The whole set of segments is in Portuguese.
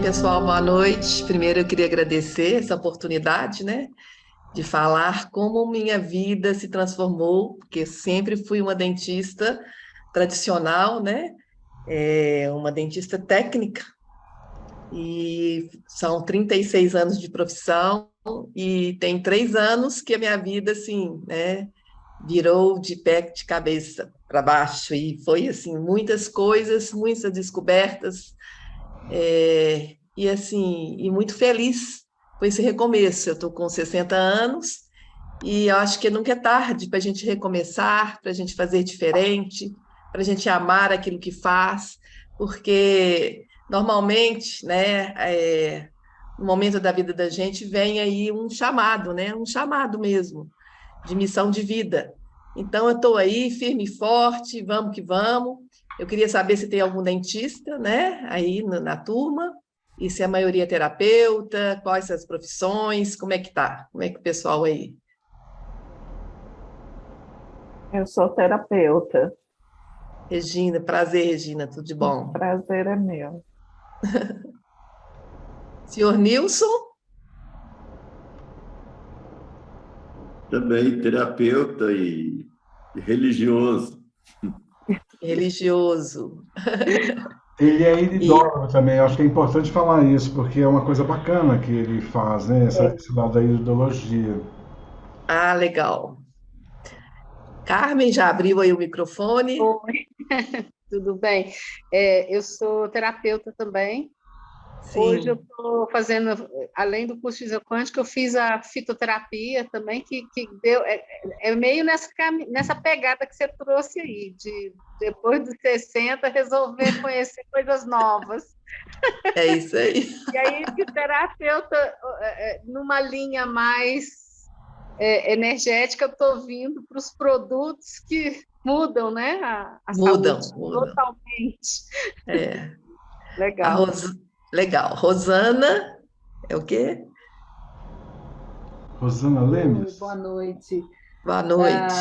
bem, pessoal? Boa noite. Primeiro, eu queria agradecer essa oportunidade, né, de falar como minha vida se transformou, porque sempre fui uma dentista tradicional, né, uma dentista técnica, e são 36 anos de profissão, e tem 3 anos que a minha vida, assim, né, virou de pé de cabeça para baixo, e foi, assim, muitas coisas, muitas descobertas, e assim, e muito feliz com esse recomeço. Eu estou com 60 anos e eu acho que nunca é tarde para a gente recomeçar, para a gente fazer diferente, para a gente amar aquilo que faz, porque normalmente, né, no momento da vida da gente vem aí um chamado, né, um chamado mesmo, de missão de vida. Então, eu estou aí firme e forte, vamos que vamos. Eu queria saber se tem algum dentista, né, aí na turma, e se a maioria é terapeuta, quais são as profissões, como é que tá? Como é que o pessoal aí? Eu sou terapeuta. Regina, prazer, Regina, tudo de O bom? prazer é meu. Senhor Nilson, Também terapeuta e religioso. religioso. Ele é E, iridólogo também, eu acho que é importante falar isso, porque é uma coisa bacana que ele faz, né? Esse lado da iridologia. legal. Carmen já abriu aí o microfone? Oi, tudo bem? Eu sou terapeuta também. Hoje eu Sim. estou fazendo, além do curso de física quântica, eu fiz a fitoterapia também, que deu, é meio nessa pegada que você trouxe aí, de depois dos 60 resolver conhecer coisas novas. É isso aí. E aí, de terapeuta, numa linha mais energética, eu estou vindo para os produtos que mudam, né, a saúde Mudam, mudam. totalmente. É. A Legal. Ros... Legal. Rosana é o quê? Rosana Oi, Lemes? boa noite. Boa noite.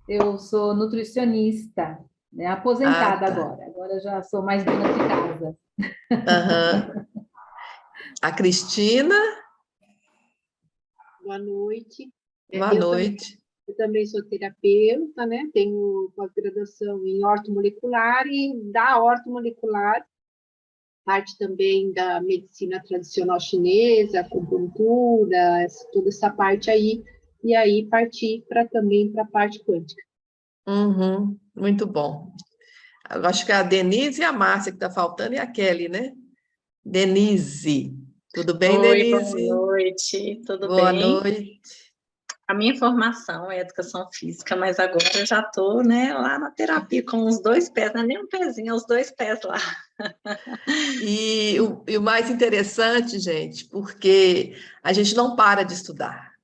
Eu sou nutricionista, né, Ah, aposentada tá. agora. Agora já sou mais dona de casa. Aham. A Cristina, Boa noite. boa Eu também, noite. eu também sou terapeuta, né? Tenho pós-graduação em ortomolecular e da ortomolecular, parte também da medicina tradicional chinesa, acupuntura, toda essa parte aí, e aí parti também para a parte quântica. Uhum, muito bom. Eu acho que é a Denise e a Márcia que está faltando e a Kelly, né? Denise. Tudo bem, Oi, boa Denise? noite, tudo Boa bem? noite. A minha formação é educação física, mas agora eu já estou, né, lá na terapia com os dois pés, não é nem um pezinho, é os dois pés lá. E o mais interessante, gente, porque a gente não para de estudar,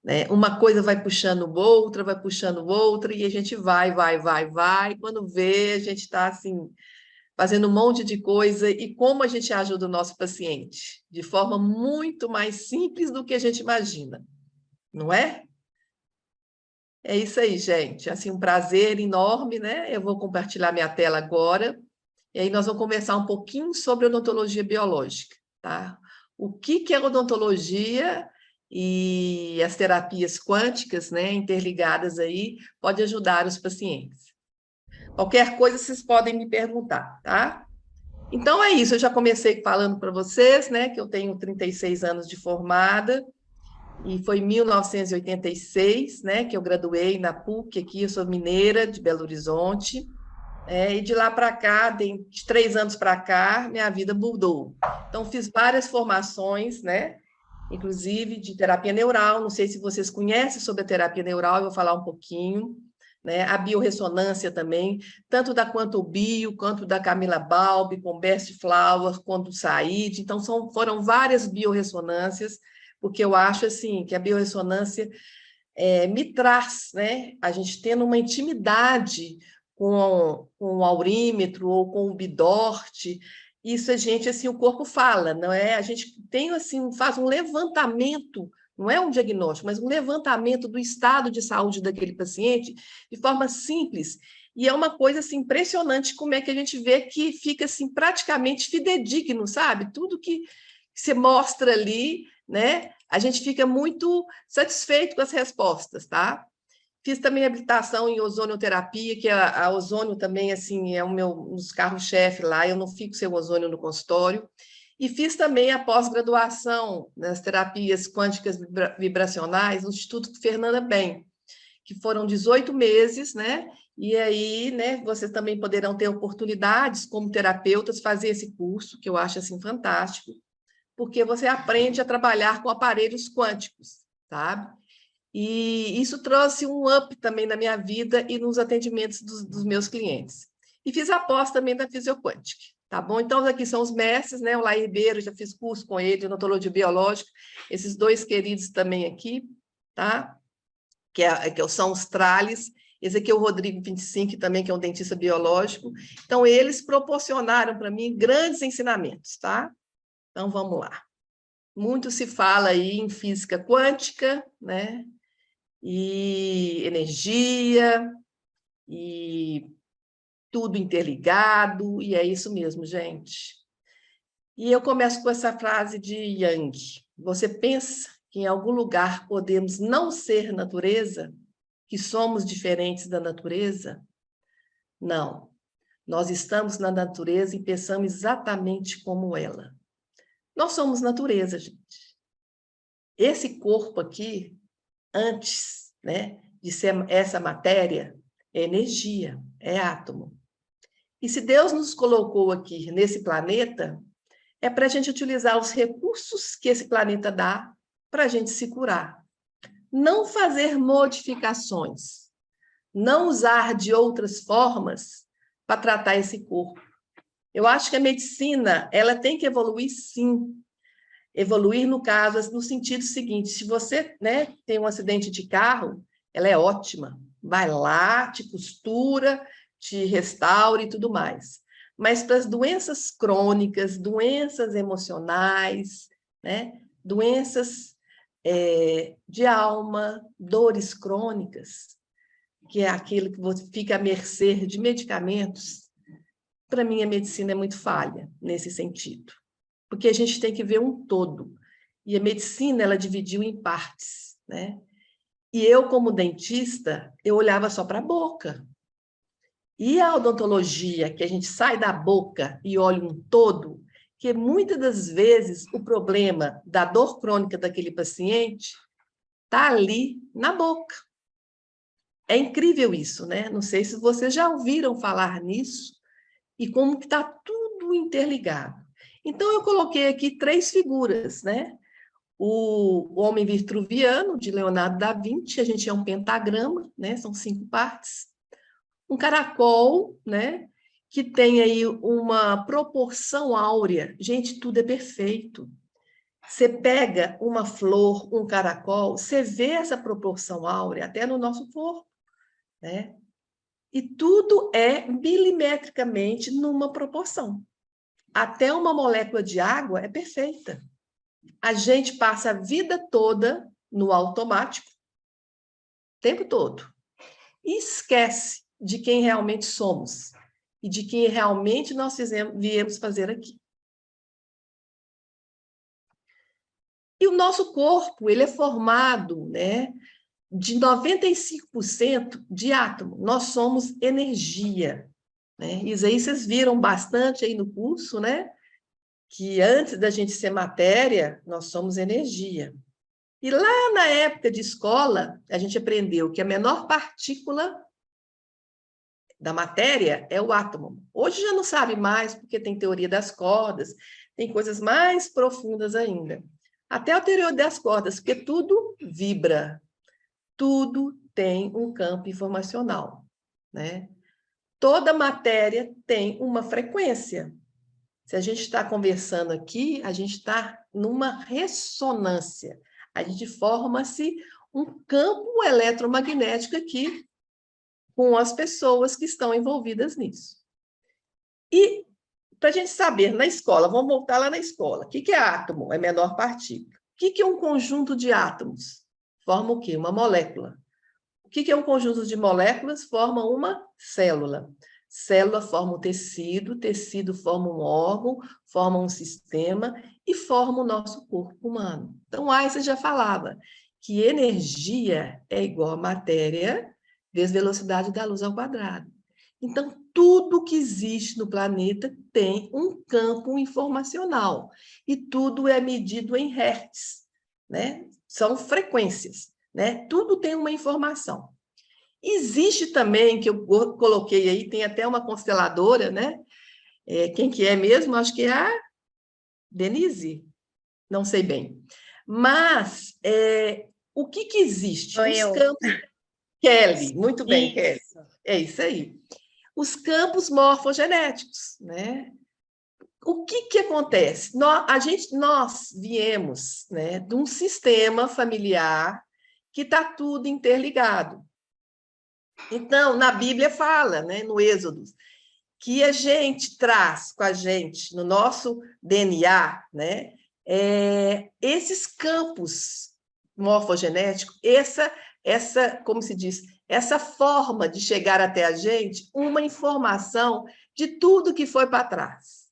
né? Uma coisa vai puxando outra, e a gente vai. Quando vê, a gente está assim, fazendo um monte de coisa, e como a gente ajuda o nosso paciente? De forma muito mais simples do que a gente imagina, não é? É isso aí, gente. Assim, um prazer enorme, né? Eu vou compartilhar minha tela agora, e aí nós vamos conversar um pouquinho sobre odontologia biológica, tá? O que que é odontologia e as terapias quânticas, né, interligadas aí, pode ajudar os pacientes. Qualquer coisa vocês podem me perguntar, tá? Então é isso, eu já comecei falando para vocês, né, que eu tenho 36 anos de formada, e foi em 1986, né, que eu graduei na PUC aqui, eu sou mineira de Belo Horizonte, e de lá para cá, de 3 anos para cá, minha vida mudou. Então, fiz várias formações, né, inclusive de terapia neural, não sei se vocês conhecem sobre a terapia neural, eu vou falar um pouquinho, né, a biorressonância também, tanto da Quanto Bio, quanto da Camila Balbi, com Best Flower, quanto do Said, então foram várias biorressonâncias, porque eu acho assim que a biorressonância me traz, né, a gente tendo uma intimidade com o aurímetro ou com o bidort, isso a gente, assim, o corpo fala, não é? A gente tem, assim, faz um levantamento, não é um diagnóstico, mas um levantamento do estado de saúde daquele paciente de forma simples, E é uma coisa assim, impressionante como é que a gente vê que fica assim, praticamente fidedigno, sabe? Tudo que você mostra ali, né? A gente fica muito satisfeito com as respostas, tá? Fiz também habilitação em ozonioterapia, que a ozônio também assim, é um dos carros-chefe lá, eu não fico sem ozônio no consultório. E fiz também a pós-graduação nas terapias quânticas vibracionais no Instituto Fernanda Bem, que foram 18 meses, né? E aí, né, vocês também poderão ter oportunidades como terapeutas fazer esse curso, que eu acho assim fantástico, porque você aprende a trabalhar com aparelhos quânticos, sabe? E isso trouxe um up também na minha vida e nos atendimentos dos meus clientes. E fiz a pós também da Fisioquântica, tá bom? Então, aqui são os mestres, né? O Laí Ribeiro, já fiz curso com ele, odontologia biológica, esses dois queridos também aqui, tá? Que são os Trales, esse aqui é o Rodrigo 25, também, que é um dentista biológico. Então, eles proporcionaram para mim grandes ensinamentos, tá? Então, vamos lá. Muito se fala aí em física quântica, né? E energia, e tudo interligado, e é isso mesmo, gente. E eu começo com essa frase de Yang. Você pensa que em algum lugar podemos não ser natureza? Que somos diferentes da natureza? Não. Nós estamos na natureza e pensamos exatamente como ela. Nós somos natureza, gente. Esse corpo aqui, antes, né, de ser essa matéria, é energia, é átomo. E se Deus nos colocou aqui nesse planeta, é para a gente utilizar os recursos que esse planeta dá para a gente se curar. Não fazer modificações, não usar de outras formas para tratar esse corpo. Eu acho que a medicina, ela tem que evoluir, sim. Evoluir, no caso, no sentido seguinte, se você, né, tem um acidente de carro, ela é ótima. Vai lá, te costura, te restaura e tudo mais. Mas para as doenças crônicas, doenças emocionais, né, doenças de alma, dores crônicas, que é aquilo que você fica à mercê de medicamentos, para mim a medicina é muito falha nesse sentido. Porque a gente tem que ver um todo. E a medicina, ela dividiu em partes, né? E eu, como dentista, eu olhava só para a boca. E a odontologia, que a gente sai da boca e olha um todo, que muitas das vezes o problema da dor crônica daquele paciente está ali na boca. É incrível isso, né? Não sei se vocês já ouviram falar nisso e como que está tudo interligado. Então, eu coloquei aqui 3 figuras, né? O Homem Vitruviano, de Leonardo da Vinci, a gente é um pentagrama, né? São 5 partes. Um caracol, né? Que tem aí uma proporção áurea. Gente, tudo é perfeito. Você pega uma flor, um caracol, você vê essa proporção áurea até no nosso corpo, né? E tudo é milimetricamente numa proporção. Até uma molécula de água é perfeita. A gente passa a vida toda no automático, o tempo todo, e esquece de quem realmente somos e de quem realmente nós viemos fazer aqui. E o nosso corpo, ele é formado, né, de 95% de átomo. Nós somos energia, né? Isso aí vocês viram bastante aí no curso, né? Que antes da gente ser matéria, nós somos energia. E lá na época de escola, a gente aprendeu que a menor partícula da matéria é o átomo. Hoje já não sabe mais, porque tem teoria das cordas, tem coisas mais profundas ainda. Até a teoria das cordas, porque tudo vibra, tudo tem um campo informacional, né? Toda matéria tem uma frequência. Se a gente está conversando aqui, a gente está numa ressonância. A gente forma-se um campo eletromagnético aqui com as pessoas que estão envolvidas nisso. E, para a gente saber, na escola, vamos voltar lá na escola, o que é átomo? É menor partícula. O que é um conjunto de átomos? Forma o quê? Uma molécula. O que é um conjunto de moléculas? Forma uma célula. Célula forma um tecido, tecido forma um órgão, forma um sistema e forma o nosso corpo humano. Então, Einstein já falava que energia é igual a matéria vezes velocidade da luz ao quadrado. Então, tudo que existe no planeta tem um campo informacional e tudo é medido em hertz, né? São frequências, né? Tudo tem uma informação. Existe também, que eu coloquei aí, tem até uma consteladora, né? Quem que é mesmo? Acho que é a Denise, não sei bem. Mas o que existe? Sou Os eu. campos... Kelly, muito bem, Isso. Kelly. É isso aí. Os campos morfogenéticos, né? O que acontece? Nós viemos, né, de um sistema familiar que está tudo interligado. Então, na Bíblia fala, né, no Êxodo, que a gente traz com a gente, no nosso DNA, né, esses campos morfogenéticos, como se diz, essa forma de chegar até a gente, uma informação de tudo que foi para trás.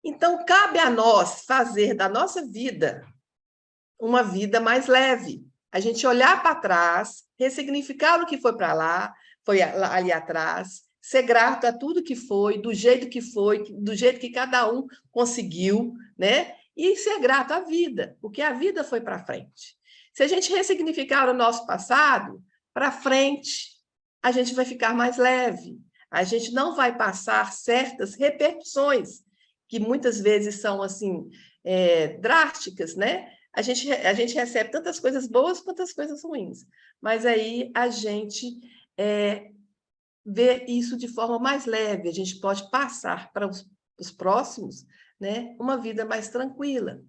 Então, cabe a nós fazer da nossa vida uma vida mais leve. A gente olhar para trás, ressignificar o que foi para lá, foi ali atrás, ser grato a tudo que foi, do jeito que foi, do jeito que cada um conseguiu, né? E ser grato à vida, porque a vida foi para frente. Se a gente ressignificar o nosso passado, para frente, a gente vai ficar mais leve. A gente não vai passar certas repercussões, que muitas vezes são assim, drásticas, né? A gente recebe tantas coisas boas quanto as coisas ruins, mas aí a gente vê isso de forma mais leve, a gente pode passar para os próximos, né, uma vida mais tranquila.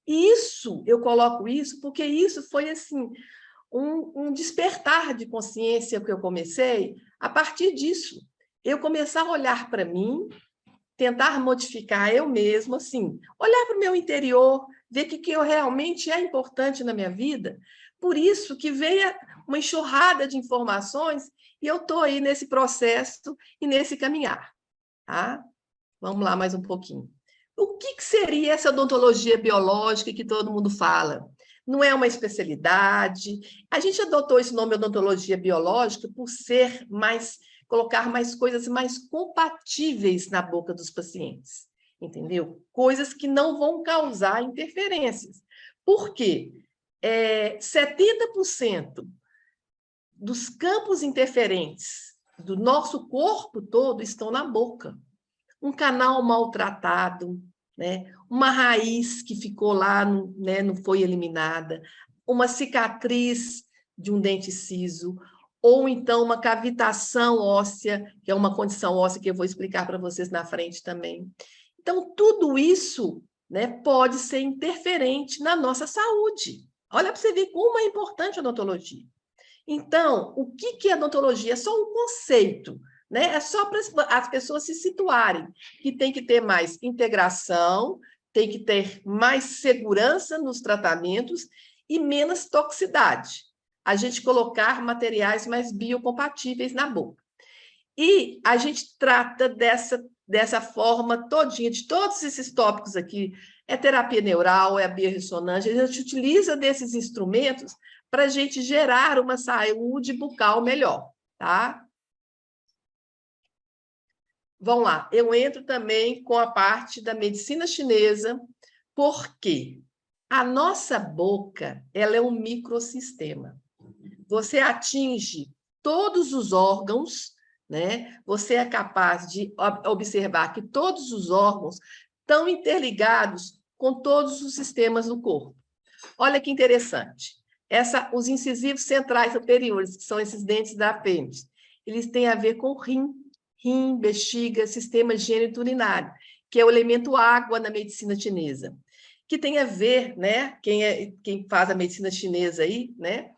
E isso, eu coloco isso porque isso foi assim, um despertar de consciência que eu comecei a partir disso. Eu começar a olhar para mim, tentar modificar eu mesma, assim, olhar para o meu interior, ver o que realmente é importante na minha vida. Por isso que veio uma enxurrada de informações e eu estou aí nesse processo e nesse caminhar. Tá? Vamos lá mais um pouquinho. O que seria essa odontologia biológica que todo mundo fala? Não é uma especialidade. A gente adotou esse nome odontologia biológica por ser colocar mais coisas mais compatíveis na boca dos pacientes, entendeu? Coisas que não vão causar interferências. Por quê? 70% dos campos interferentes do nosso corpo todo estão na boca. Um canal maltratado, né? Uma raiz que ficou lá, né, não foi eliminada, uma cicatriz de um dente ciso, ou então uma cavitação óssea, que é uma condição óssea que eu vou explicar para vocês na frente também. Então, tudo isso, né, pode ser interferente na nossa saúde. Olha para você ver como é importante a odontologia. Então, o que é odontologia? É só um conceito, né? É só para as pessoas se situarem, que tem que ter mais integração, tem que ter mais segurança nos tratamentos e menos toxicidade. A gente colocar materiais mais biocompatíveis na boca. E a gente trata dessa forma todinha, de todos esses tópicos aqui, é terapia neural, é a biorressonância, a gente utiliza desses instrumentos para a gente gerar uma saúde bucal melhor, tá? Vamos lá, eu entro também com a parte da medicina chinesa, porque a nossa boca, ela é um microsistema. Você atinge todos os órgãos, né? Você é capaz de observar que todos os órgãos estão interligados com todos os sistemas do corpo. Olha que interessante. Os incisivos centrais superiores, que são esses dentes da apêndice, eles têm a ver com rim, bexiga, sistema gênito-urinário, que é o elemento água na medicina chinesa, que tem a ver, né? Quem faz a medicina chinesa aí, né?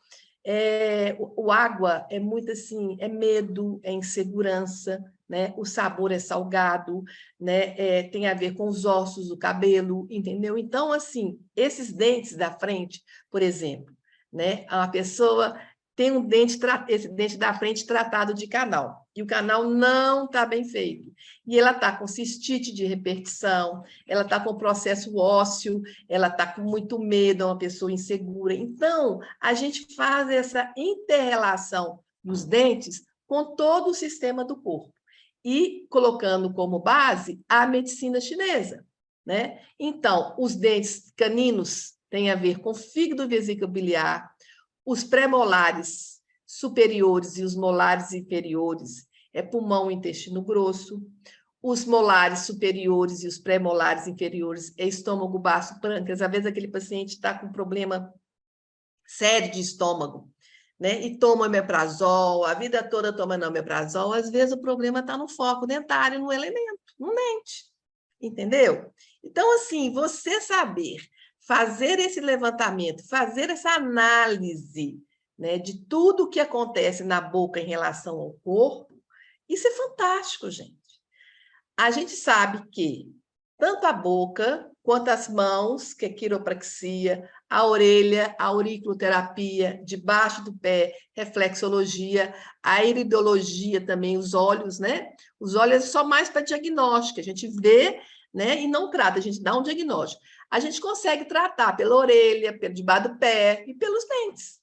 O água é muito assim, é medo, é insegurança, né? O sabor é salgado, né? Tem a ver com os ossos do cabelo, entendeu? Então, assim, esses dentes da frente, por exemplo, né? A pessoa tem um dente, esse dente da frente tratado de canal, e o canal não está bem feito. E ela está com cistite de repercussão, ela está com processo ósseo, ela está com muito medo, é uma pessoa insegura. Então, a gente faz essa inter-relação dos dentes com todo o sistema do corpo, e colocando como base a medicina chinesa, né? Então, os dentes caninos têm a ver com fígado e vesícula biliar, os pré-molares superiores e os molares inferiores é pulmão e intestino grosso, os molares superiores e os pré-molares inferiores é estômago, baço, pâncreas. Às vezes aquele paciente está com problema sério de estômago, né? E toma omeprazol, a vida toda tomando omeprazol, às vezes o problema está no foco dentário, no elemento, no dente, entendeu? Então, assim, você saber fazer esse levantamento, fazer essa análise, né, de tudo o que acontece na boca em relação ao corpo, isso é fantástico, gente. A gente sabe que tanto a boca quanto as mãos, que é quiropraxia, a orelha, a auriculoterapia, debaixo do pé, reflexologia, a iridologia também, os olhos, né? Os olhos é só mais para diagnóstico, a gente vê, né, e não trata, a gente dá um diagnóstico. A gente consegue tratar pela orelha, pelo debaixo do pé e pelos dentes,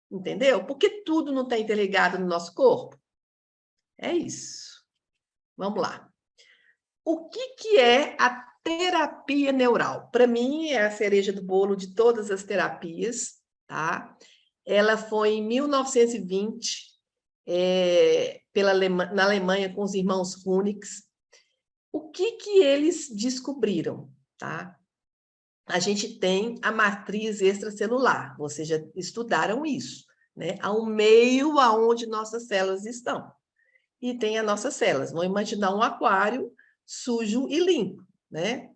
entendeu? Porque tudo não está interligado no nosso corpo. É isso. Vamos lá. O que é a terapia neural? Para mim, é a cereja do bolo de todas as terapias, tá? Ela foi em 1920, na Alemanha, com os irmãos Runix. O que eles descobriram, tá? A gente tem a matriz extracelular, vocês já estudaram isso, né? Há um meio aonde nossas células estão. E tem as nossas células. Vamos imaginar um aquário sujo e limpo, né?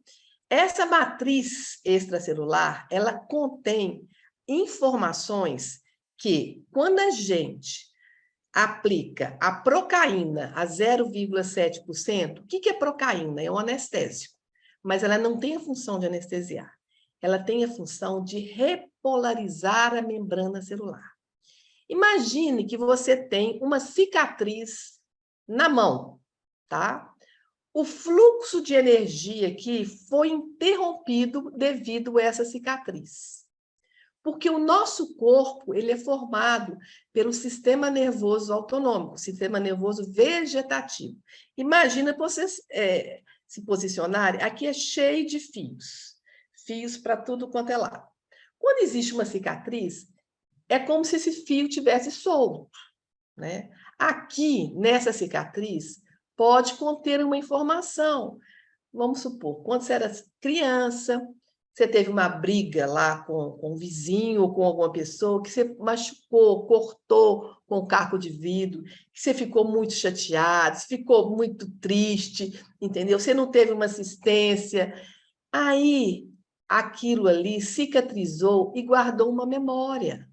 Essa matriz extracelular, ela contém informações que, quando a gente aplica a procaína a 0,7%, o que é procaína? É um anestésico, mas ela não tem a função de anestesiar. Ela tem a função de repolarizar a membrana celular. Imagine que você tem uma cicatriz na mão, tá? O fluxo de energia aqui foi interrompido devido a essa cicatriz. Porque o nosso corpo, ele é formado pelo sistema nervoso autonômico, sistema nervoso vegetativo. Imagina vocês se posicionarem, aqui é cheio de fios, fios para tudo quanto é lado. Quando existe uma cicatriz, é como se esse fio tivesse solto, né? Aqui, nessa cicatriz, pode conter uma informação. Vamos supor, quando você era criança, você teve uma briga lá com um vizinho ou com alguma pessoa, que você machucou, cortou com um caco de vidro, que você ficou muito chateado, você ficou muito triste, entendeu? Você não teve uma assistência. Aí, aquilo ali cicatrizou e guardou uma memória,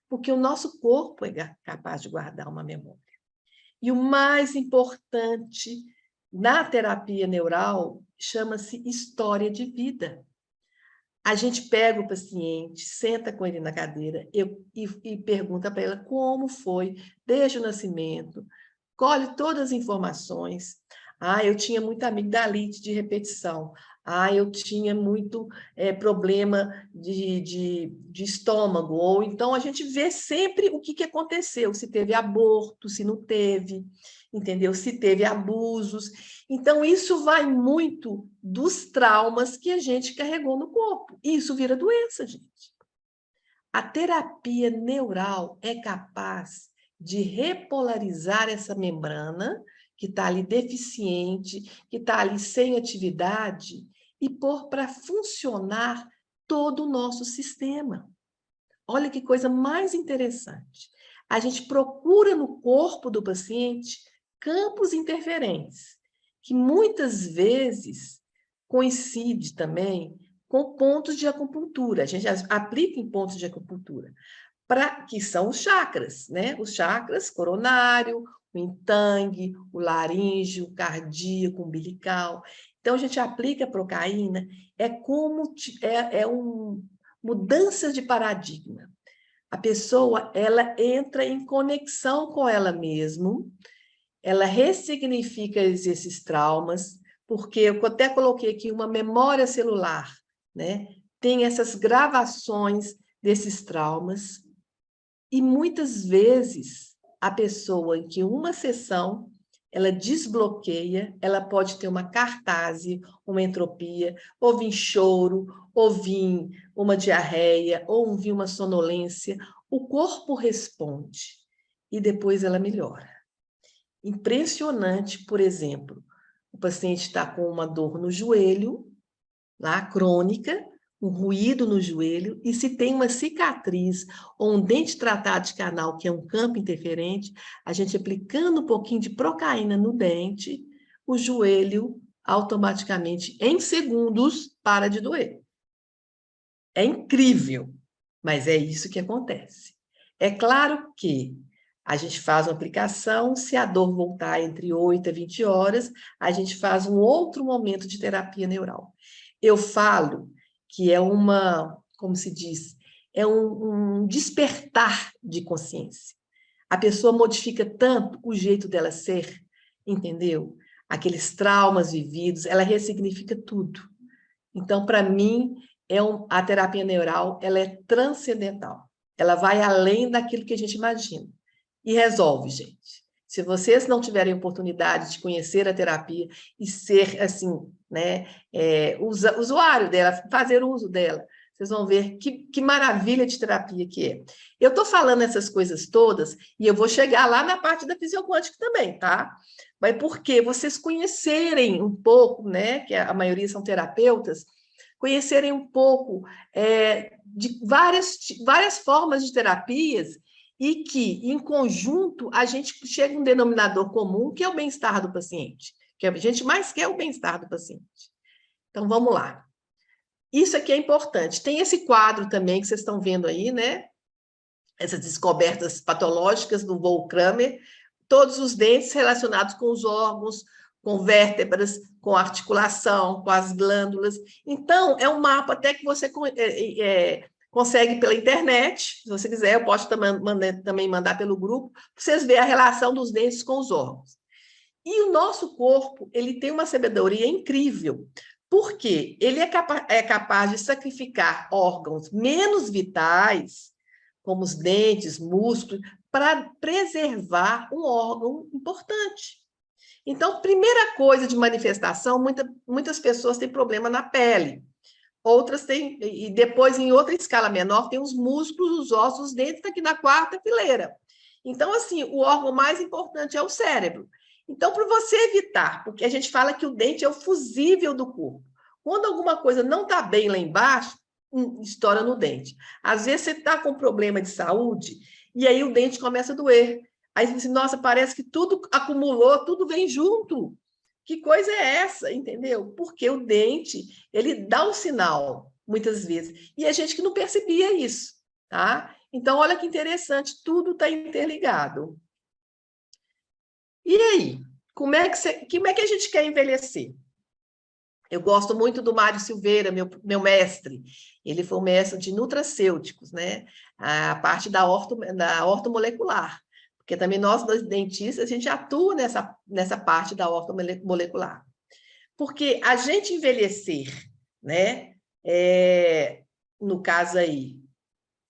porque o nosso corpo é capaz de guardar uma memória. E o mais importante na terapia neural chama-se história de vida. A gente pega o paciente, senta com ele na cadeira e pergunta para ela como foi desde o nascimento, colhe todas as informações. Ah, eu tinha muita amigdalite de repetição. Ah, eu tinha muito problema de estômago. Ou então a gente vê sempre o que aconteceu, se teve aborto, se não teve, entendeu? Se teve abusos. Então, isso vai muito dos traumas que a gente carregou no corpo. E isso vira doença, gente. A terapia neural é capaz de repolarizar essa membrana que está ali deficiente, que está ali sem atividade, e pôr para funcionar todo o nosso sistema. Olha que coisa mais interessante. A gente procura no corpo do paciente campos interferentes, que muitas vezes coincide também com pontos de acupuntura. A gente aplica em pontos de acupuntura, que são os chakras, né? Os chakras coronário, o yin-yang, o laríngeo, o cardíaco, o umbilical. Então, a gente aplica a procaína, mudança de paradigma. A pessoa, ela entra em conexão com ela mesma, ela ressignifica esses traumas, porque eu até coloquei aqui uma memória celular, né? Tem essas gravações desses traumas, e muitas vezes a pessoa em que uma sessão ela desbloqueia, ela pode ter uma cartase, uma entropia, ou vir choro, ou vir uma diarreia, ou vir uma sonolência. O corpo responde e depois ela melhora. Impressionante, por exemplo, o paciente está com uma dor no joelho, lá, crônica, um ruído no joelho, e se tem uma cicatriz ou um dente tratado de canal, que é um campo interferente, a gente aplicando um pouquinho de procaína no dente, o joelho automaticamente, em segundos, para de doer. É incrível, mas é isso que acontece. É claro que a gente faz uma aplicação, se a dor voltar entre 8 a 20 horas, a gente faz um outro momento de terapia neural. Eu falo que é como se diz, é um despertar de consciência. A pessoa modifica tanto o jeito dela ser, entendeu? Aqueles traumas vividos, ela ressignifica tudo. Então, para mim, a terapia neural, ela é transcendental. Ela vai além daquilo que a gente imagina. E resolve, gente. Se vocês não tiverem oportunidade de conhecer a terapia e ser, assim, né, usuário dela, fazer uso dela, vocês vão ver que maravilha de terapia que é. Eu estou falando essas coisas todas e eu vou chegar lá na parte da fisioquântica também, tá? Mas porque vocês conhecerem um pouco, né, que a maioria são terapeutas, conhecerem um pouco de várias formas de terapias e que, em conjunto, a gente chega a um denominador comum, que é o bem-estar do paciente, que a gente mais quer o bem-estar do paciente. Então, vamos lá. Isso aqui é importante. Tem esse quadro também que vocês estão vendo aí, né? Essas descobertas patológicas do Von Kramer, todos os dentes relacionados com os órgãos, com vértebras, com articulação, com as glândulas. Então, é um mapa até que você consegue pela internet, se você quiser, eu posso também mandar pelo grupo, para vocês verem a relação dos dentes com os órgãos. E o nosso corpo, ele tem uma sabedoria incrível, porque ele é capaz de sacrificar órgãos menos vitais, como os dentes, músculos, para preservar um órgão importante. Então, primeira coisa de manifestação, muitas pessoas têm problema na pele. Outras têm, e depois, em outra escala menor, tem os músculos, os ossos, os dentes, aqui na quarta fileira. Então, assim, o órgão mais importante é o cérebro. Então, para você evitar, porque a gente fala que o dente é o fusível do corpo. Quando alguma coisa não está bem lá embaixo, estoura no dente. Às vezes, você está com problema de saúde, e aí o dente começa a doer. Aí você diz, nossa, parece que tudo acumulou, tudo vem junto. Que coisa é essa, entendeu? Porque o dente, ele dá um sinal, muitas vezes. E a gente que não percebia isso, tá? Então, olha que interessante, tudo está interligado. E aí? Como é que a gente quer envelhecer? Eu gosto muito do Mário Silveira, meu mestre. Ele foi o mestre de nutracêuticos, né? A parte da ortomolecular. Porque também nós, dentistas, a gente atua nessa parte da ortomolecular. Porque a gente envelhecer, né? No caso aí,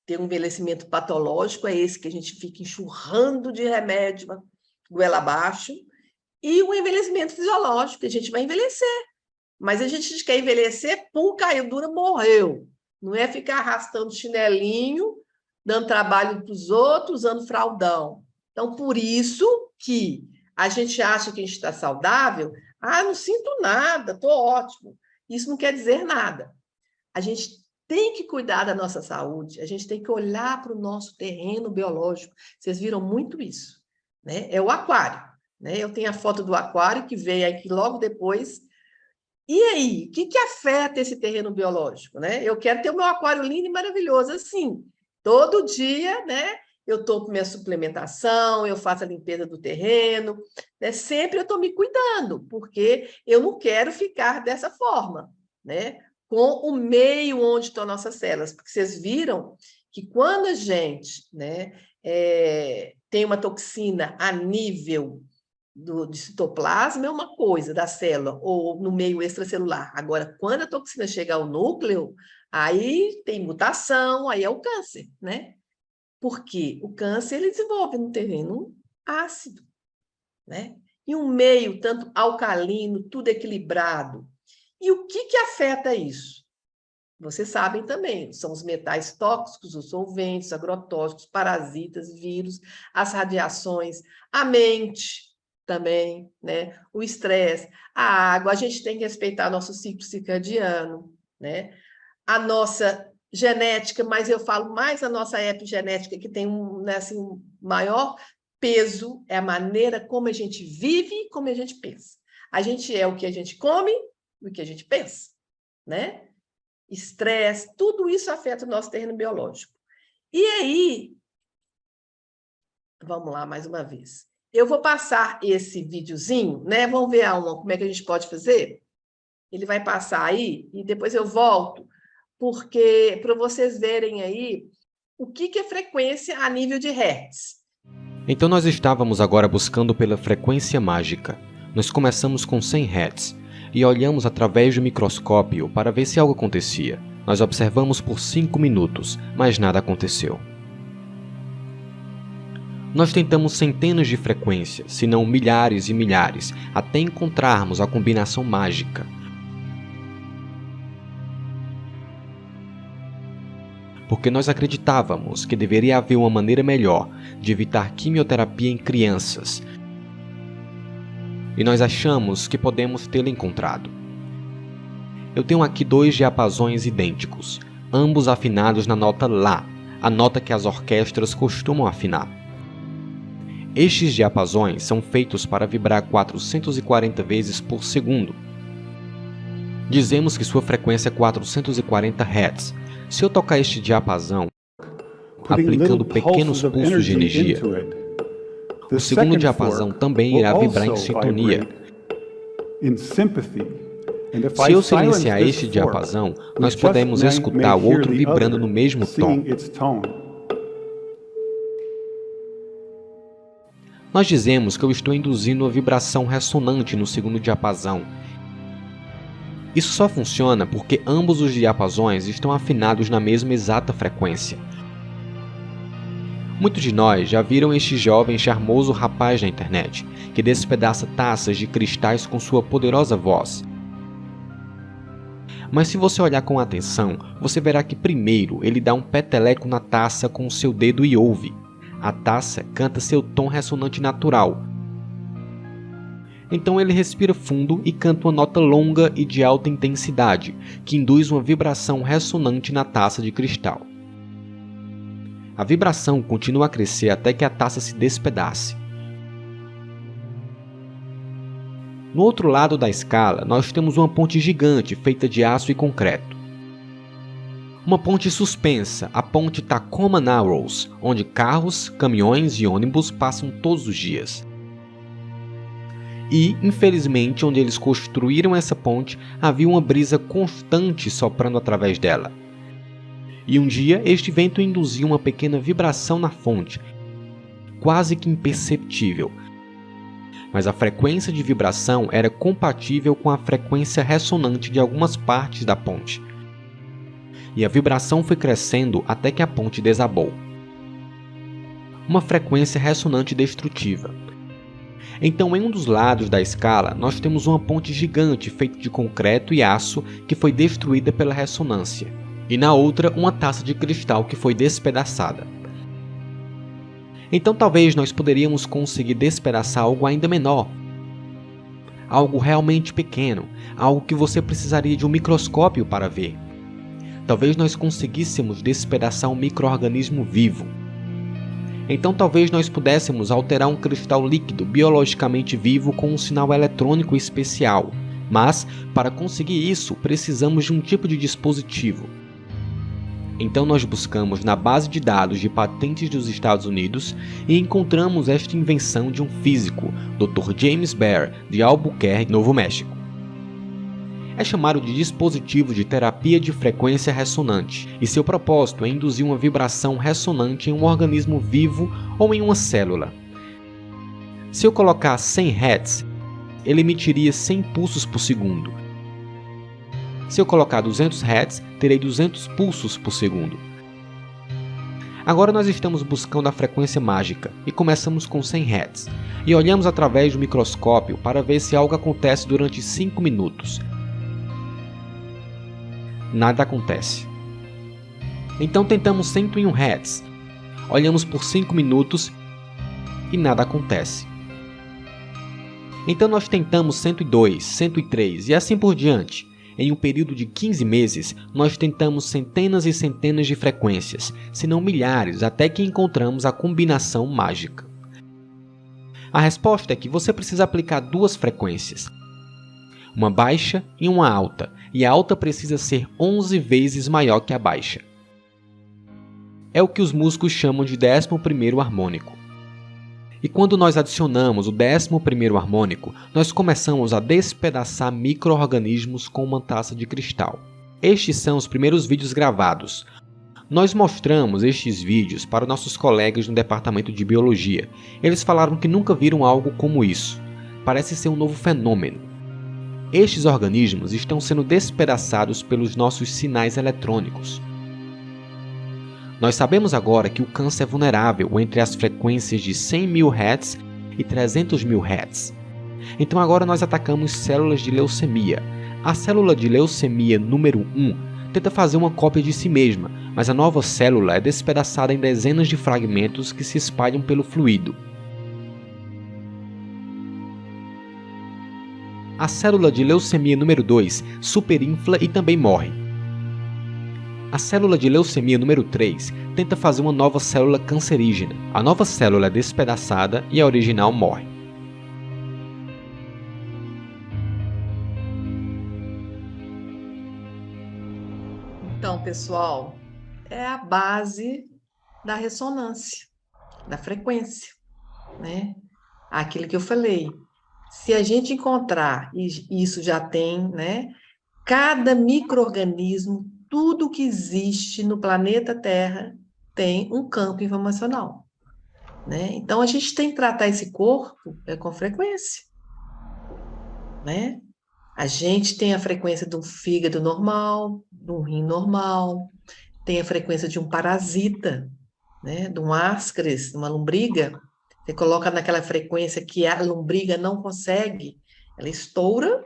ter um envelhecimento patológico, é esse que a gente fica enxurrando de remédio, goela abaixo, e o envelhecimento fisiológico, que a gente vai envelhecer. Mas a gente quer envelhecer, pum, caiu dura, morreu. Não é ficar arrastando chinelinho, dando trabalho para os outros, usando fraldão. Então, por isso que a gente acha que a gente está saudável, não sinto nada, estou ótimo. Isso não quer dizer nada. A gente tem que cuidar da nossa saúde, a gente tem que olhar para o nosso terreno biológico. Vocês viram muito isso, né? É o aquário, né? Eu tenho a foto do aquário que veio aqui logo depois. E aí, o que afeta esse terreno biológico, né? Eu quero ter o meu aquário lindo e maravilhoso, assim, todo dia, né? Eu estou com minha suplementação, eu faço a limpeza do terreno, né? Sempre eu estou me cuidando, porque eu não quero ficar dessa forma, né? Com o meio onde estão nossas células, porque vocês viram que quando a gente, né, tem uma toxina a nível de citoplasma, é uma coisa da célula, ou no meio extracelular. Agora, quando a toxina chega ao núcleo, aí tem mutação, aí é o câncer, né? Porque o câncer ele desenvolve no terreno ácido, né? E um meio tanto alcalino, tudo equilibrado. E o que afeta isso? Vocês sabem também, são os metais tóxicos, os solventes, agrotóxicos, parasitas, vírus, as radiações, a mente também, né? O estresse, a água, a gente tem que respeitar nosso ciclo circadiano, né? A nossa genética, mas eu falo mais a nossa epigenética, que tem né, assim, um maior peso, é a maneira como a gente vive e como a gente pensa. A gente é o que a gente come e o que a gente pensa, né? Estresse, tudo isso afeta o nosso terreno biológico. E aí, vamos lá mais uma vez. Eu vou passar esse videozinho, né? Vamos ver como é que a gente pode fazer? Ele vai passar aí e depois eu volto, porque para vocês verem aí o que é frequência a nível de hertz. Então nós estávamos agora buscando pela frequência mágica. Nós começamos com 100 Hz e olhamos através do microscópio para ver se algo acontecia. Nós observamos por 5 minutos, mas nada aconteceu. Nós tentamos centenas de frequências, se não milhares e milhares, até encontrarmos a combinação mágica. Porque nós acreditávamos que deveria haver uma maneira melhor de evitar quimioterapia em crianças. E nós achamos que podemos tê-la encontrado. Eu tenho aqui 2 diapasões idênticos, ambos afinados na nota Lá, a nota que as orquestras costumam afinar. Estes diapasões são feitos para vibrar 440 vezes por segundo. Dizemos que sua frequência é 440 Hz. Se eu tocar este diapasão, aplicando pequenos pulsos de energia, o segundo diapasão também irá vibrar em sintonia. Se eu silenciar este diapasão, nós podemos escutar o outro vibrando no mesmo tom. Nós dizemos que eu estou induzindo uma vibração ressonante no segundo diapasão. Isso só funciona porque ambos os diapasões estão afinados na mesma exata frequência. Muitos de nós já viram este jovem charmoso rapaz na internet, que despedaça taças de cristais com sua poderosa voz. Mas se você olhar com atenção, você verá que primeiro ele dá um peteleco na taça com o seu dedo e ouve. A taça canta seu tom ressonante natural. Então ele respira fundo e canta uma nota longa e de alta intensidade, que induz uma vibração ressonante na taça de cristal. A vibração continua a crescer até que a taça se despedace. No outro lado da escala, nós temos uma ponte gigante feita de aço e concreto. Uma ponte suspensa, a ponte Tacoma Narrows, onde carros, caminhões e ônibus passam todos os dias. E, infelizmente, onde eles construíram essa ponte, havia uma brisa constante soprando através dela. E um dia, este vento induziu uma pequena vibração na fonte, quase que imperceptível. Mas a frequência de vibração era compatível com a frequência ressonante de algumas partes da ponte. E a vibração foi crescendo até que a ponte desabou. Uma frequência ressonante destrutiva. Então, em um dos lados da escala, nós temos uma ponte gigante feita de concreto e aço que foi destruída pela ressonância. E na outra, uma taça de cristal que foi despedaçada. Então talvez nós poderíamos conseguir despedaçar algo ainda menor. Algo realmente pequeno, algo que você precisaria de um microscópio para ver. Talvez nós conseguíssemos despedaçar um micro-organismo vivo. Então talvez nós pudéssemos alterar um cristal líquido biologicamente vivo com um sinal eletrônico especial. Mas, para conseguir isso, precisamos de um tipo de dispositivo. Então nós buscamos na base de dados de patentes dos Estados Unidos e encontramos esta invenção de um físico, Dr. James Bear, de Albuquerque, Novo México. É chamado de dispositivo de terapia de frequência ressonante, e seu propósito é induzir uma vibração ressonante em um organismo vivo ou em uma célula. Se eu colocar 100 Hz, ele emitiria 100 pulsos por segundo. Se eu colocar 200 Hz, terei 200 pulsos por segundo. Agora nós estamos buscando a frequência mágica e começamos com 100 Hz e olhamos através do microscópio para ver se algo acontece durante 5 minutos. Nada acontece. Então tentamos 101 Hz, olhamos por 5 minutos e nada acontece. Então nós tentamos 102, 103 e assim por diante. Em um período de 15 meses, nós tentamos centenas e centenas de frequências, se não milhares, até que encontramos a combinação mágica. A resposta é que você precisa aplicar 2 frequências, uma baixa e uma alta, e a alta precisa ser 11 vezes maior que a baixa. É o que os músicos chamam de 11º harmônico. E quando nós adicionamos o 11º harmônico, nós começamos a despedaçar micro-organismos com uma taça de cristal. Estes são os primeiros vídeos gravados. Nós mostramos estes vídeos para nossos colegas no departamento de biologia. Eles falaram que nunca viram algo como isso. Parece ser um novo fenômeno. Estes organismos estão sendo despedaçados pelos nossos sinais eletrônicos. Nós sabemos agora que o câncer é vulnerável entre as frequências de 100.000 Hz e 300.000 Hz. Então agora nós atacamos células de leucemia. A célula de leucemia número 1 tenta fazer uma cópia de si mesma, mas a nova célula é despedaçada em dezenas de fragmentos que se espalham pelo fluido. A célula de leucemia número 2 superinfla e também morre. A célula de leucemia número 3 tenta fazer uma nova célula cancerígena. A nova célula é despedaçada e a original morre. Então, pessoal, é a base da ressonância, da frequência, né? Aquilo que eu falei. Se a gente encontrar, e isso já tem, né? Cada micro-organismo, tudo que existe no planeta Terra tem um campo informacional, né? Então, a gente tem que tratar esse corpo com frequência, né? A gente tem a frequência de um fígado normal, de um rim normal, tem a frequência de um parasita, né? De um ascaris, de uma lombriga. Você coloca naquela frequência que a lombriga não consegue, ela estoura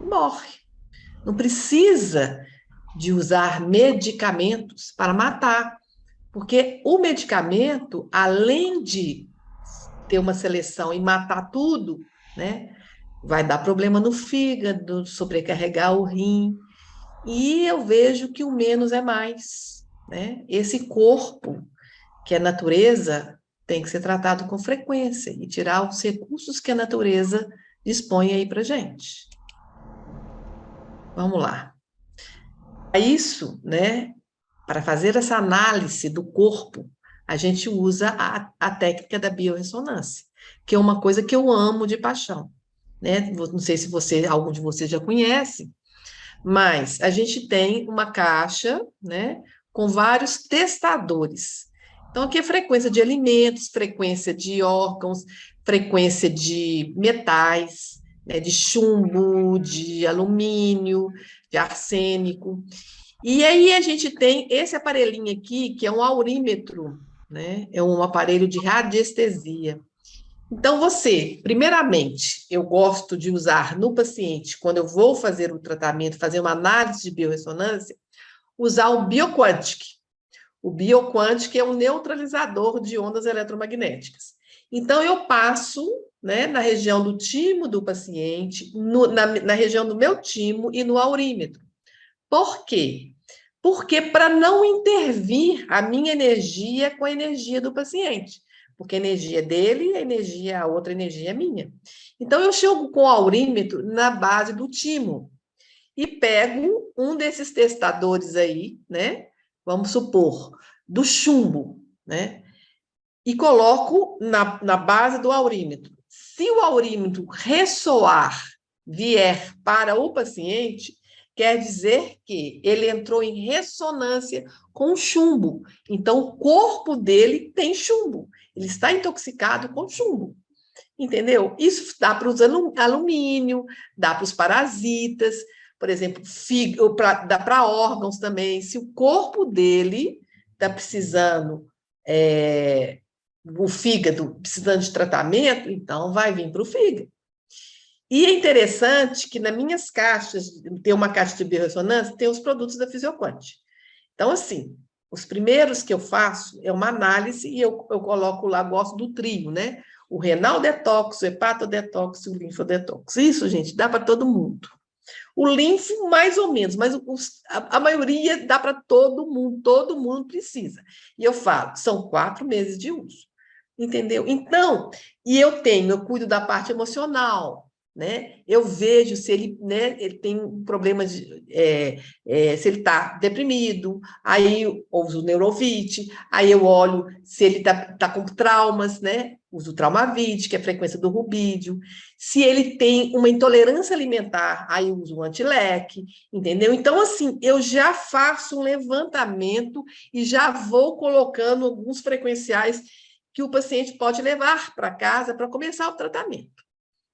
e morre. Não precisa de usar medicamentos para matar, porque o medicamento, além de ter uma seleção e matar tudo, né, vai dar problema no fígado, sobrecarregar o rim, e eu vejo que o menos é mais, né? Esse corpo, que é natureza, tem que ser tratado com frequência e tirar os recursos que a natureza dispõe aí para gente. Vamos lá. Isso, né, para fazer essa análise do corpo, a gente usa a técnica da biorressonância, que é uma coisa que eu amo de paixão, né? Não sei se algum de vocês já conhece, mas a gente tem uma caixa, né, com vários testadores. Então, aqui é frequência de alimentos, frequência de órgãos, frequência de metais, né, de chumbo, de alumínio, de arsênico. E aí a gente tem esse aparelhinho aqui, que é um aurímetro, né? É um aparelho de radiestesia. Então, primeiramente, eu gosto de usar no paciente, quando eu vou fazer o tratamento, fazer uma análise de biorressonância, usar o Bioquantic. O Bioquantic é um neutralizador de ondas eletromagnéticas. Então, eu passo, né, na região do timo do paciente, na região do meu timo e no aurímetro. Por quê? Porque para não intervir a minha energia com a energia do paciente. Porque a energia dele, a outra energia é minha. Então, eu chego com o aurímetro na base do timo e pego um desses testadores aí, né? Vamos supor, do chumbo, né? E coloco na base do aurímetro. Se o aurímetro ressoar, vier para o paciente, quer dizer que ele entrou em ressonância com chumbo. Então, o corpo dele tem chumbo. Ele está intoxicado com chumbo. Entendeu? Isso dá para os alumínio, dá para os parasitas, por exemplo, dá para órgãos também. Se o corpo dele está precisando, o fígado precisando de tratamento, então vai vir para o fígado. E é interessante que nas minhas caixas, tem uma caixa de biorressonância, tem os produtos da Fisioquant. Então, assim, os primeiros que eu faço é uma análise e eu coloco lá, gosto do trio, né? O renal detox, o hepatodetox e o linfodetox. Isso, gente, dá para todo mundo. O linfo, mais ou menos, mas a maioria dá para todo mundo precisa. E eu falo, são 4 meses de uso, entendeu? Então, eu cuido da parte emocional, né? Eu vejo se ele, né, ele tem problemas, se ele está deprimido, aí eu uso o Neurovit, aí eu olho se ele tá com traumas, né? Uso o Traumavit, que é a frequência do rubídio. Se ele tem uma intolerância alimentar, aí eu uso o Antilec, entendeu? Então, assim, eu já faço um levantamento e já vou colocando alguns frequenciais que o paciente pode levar para casa para começar o tratamento.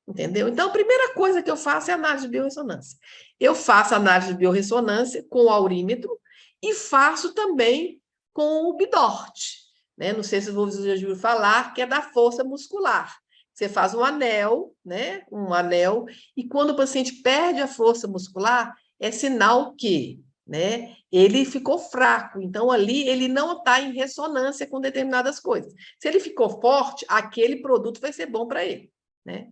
Entendeu? Então, a primeira coisa que eu faço é análise de biorressonância. Eu faço análise de biorressonância com o aurímetro e faço também com o Bidort, né? Não sei se vocês já ouviram falar, que é da força muscular. Você faz um anel, né? Um anel, e quando o paciente perde a força muscular, é sinal que, né, ele ficou fraco. Então, ali, ele não está em ressonância com determinadas coisas. Se ele ficou forte, aquele produto vai ser bom para ele, né?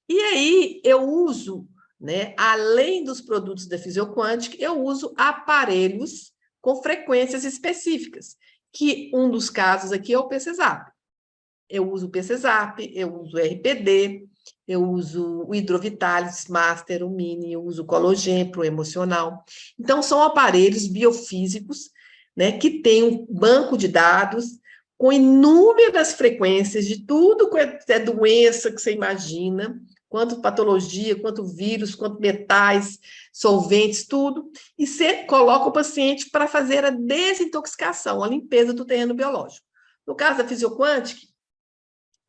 E aí, eu uso, né, além dos produtos da Fisioquantic, eu uso aparelhos com frequências específicas, que um dos casos aqui é o PCZAP. Eu uso o PCZAP, eu uso o RPD, eu uso o Hidrovitalis Master, o Mini, eu uso o Cologen para o emocional. Então, são aparelhos biofísicos, né, que têm um banco de dados com inúmeras frequências de tudo que é doença que você imagina, quanto patologia, quanto vírus, quanto metais, solventes, tudo, e você coloca o paciente para fazer a desintoxicação, a limpeza do terreno biológico. No caso da Fisioquantic,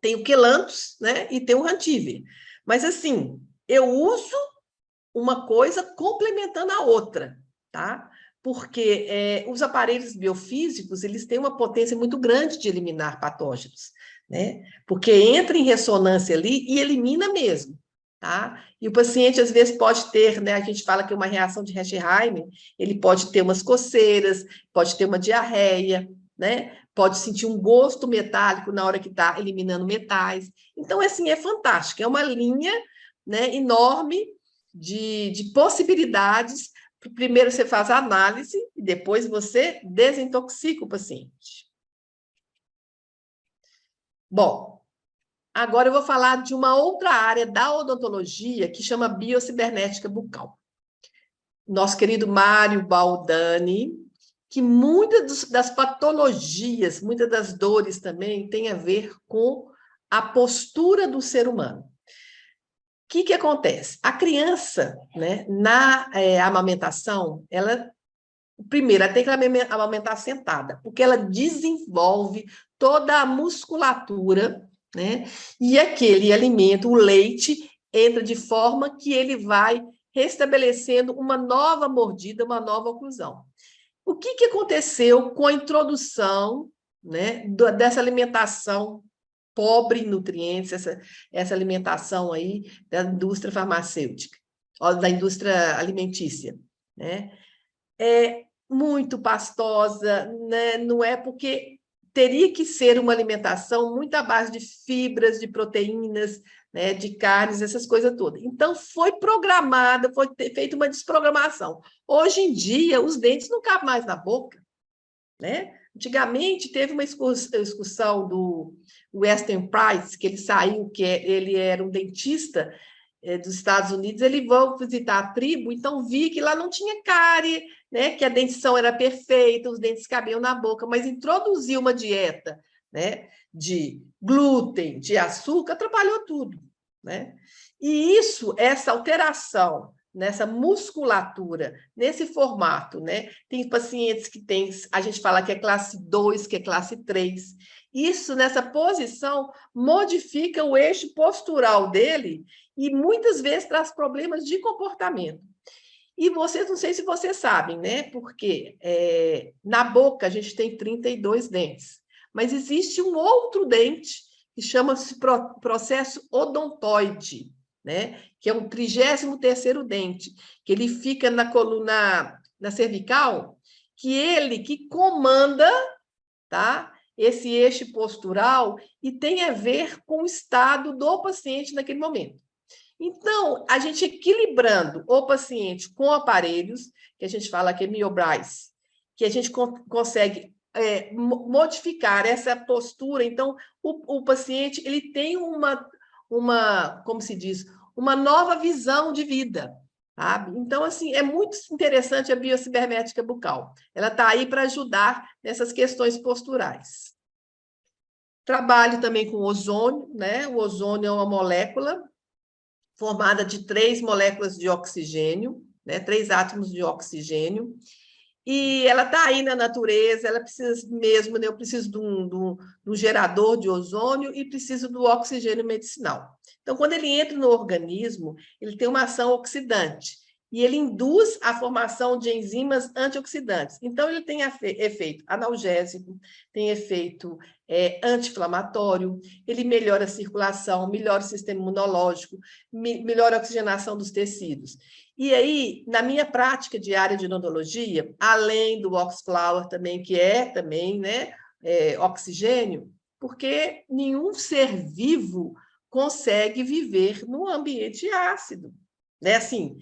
tem o Quelanthus, né, e tem o Rantiver. Mas, assim, eu uso uma coisa complementando a outra, tá? Porque os aparelhos biofísicos, eles têm uma potência muito grande de eliminar patógenos, né? Porque entra em ressonância ali e elimina mesmo, tá? E o paciente, às vezes, pode ter, né? A gente fala que é uma reação de Hersheimer, ele pode ter umas coceiras, pode ter uma diarreia, né? Pode sentir um gosto metálico na hora que está eliminando metais. Então, assim, é fantástico. É uma linha, né, enorme de possibilidades. Primeiro você faz a análise e depois você desintoxica o paciente. Bom, agora eu vou falar de uma outra área da odontologia que chama biocibernética bucal. Nosso querido Mário Baldani, que muitas das patologias, muitas das dores também têm a ver com a postura do ser humano. O que acontece? A criança, né, na amamentação, primeiro, ela tem que amamentar sentada, porque ela desenvolve toda a musculatura, né, e aquele alimento, o leite, entra de forma que ele vai restabelecendo uma nova mordida, uma nova oclusão. O que aconteceu com a introdução, né, dessa alimentação pobre em nutrientes, essa alimentação aí da indústria farmacêutica, da indústria alimentícia, né? É muito pastosa, né? Não é porque teria que ser uma alimentação muito à base de fibras, de proteínas, né, de carnes, essas coisas todas. Então, foi programada, foi feita uma desprogramação. Hoje em dia, os dentes não cabem mais na boca, né? Antigamente, teve uma excursão do Weston Price, que ele saiu, ele era um dentista dos Estados Unidos, ele veio visitar a tribo, então vi que lá não tinha cárie, né, que a dentição era perfeita, os dentes cabiam na boca, mas introduziu uma dieta, né, de glúten, de açúcar, atrapalhou tudo, né? E essa alteração nessa musculatura, nesse formato, né? Tem pacientes que tem, a gente fala que é classe 2, que é classe 3. Isso, nessa posição, modifica o eixo postural dele e muitas vezes traz problemas de comportamento. E vocês, não sei se vocês sabem, né? Porque na boca a gente tem 32 dentes, mas existe um outro dente que chama-se processo odontoide, né? Que é o 33º dente, que ele fica na coluna, na cervical, que comanda, tá? Esse eixo postural e tem a ver com o estado do paciente naquele momento. Então, a gente equilibrando o paciente com aparelhos, que a gente fala que é MyoBrice, que a gente consegue modificar essa postura. Então, o paciente ele tem como se diz, uma nova visão de vida, sabe? Então, assim, é muito interessante a biocibernética bucal. Ela está aí para ajudar nessas questões posturais. Trabalho também com ozônio, né? O ozônio é uma molécula formada de 3 moléculas de oxigênio, né? 3 átomos de oxigênio, e ela está aí na natureza, ela precisa mesmo, né? Eu preciso de um gerador de ozônio e preciso do oxigênio medicinal. Então, quando ele entra no organismo, ele tem uma ação oxidante, e ele induz a formação de enzimas antioxidantes. Então, ele tem efeito analgésico, tem efeito anti-inflamatório, ele melhora a circulação, melhora o sistema imunológico, melhora a oxigenação dos tecidos. E aí, na minha prática diária de odontologia, além do Oxflower também, que é também, né, oxigênio, porque nenhum ser vivo consegue viver num ambiente ácido, né? Assim,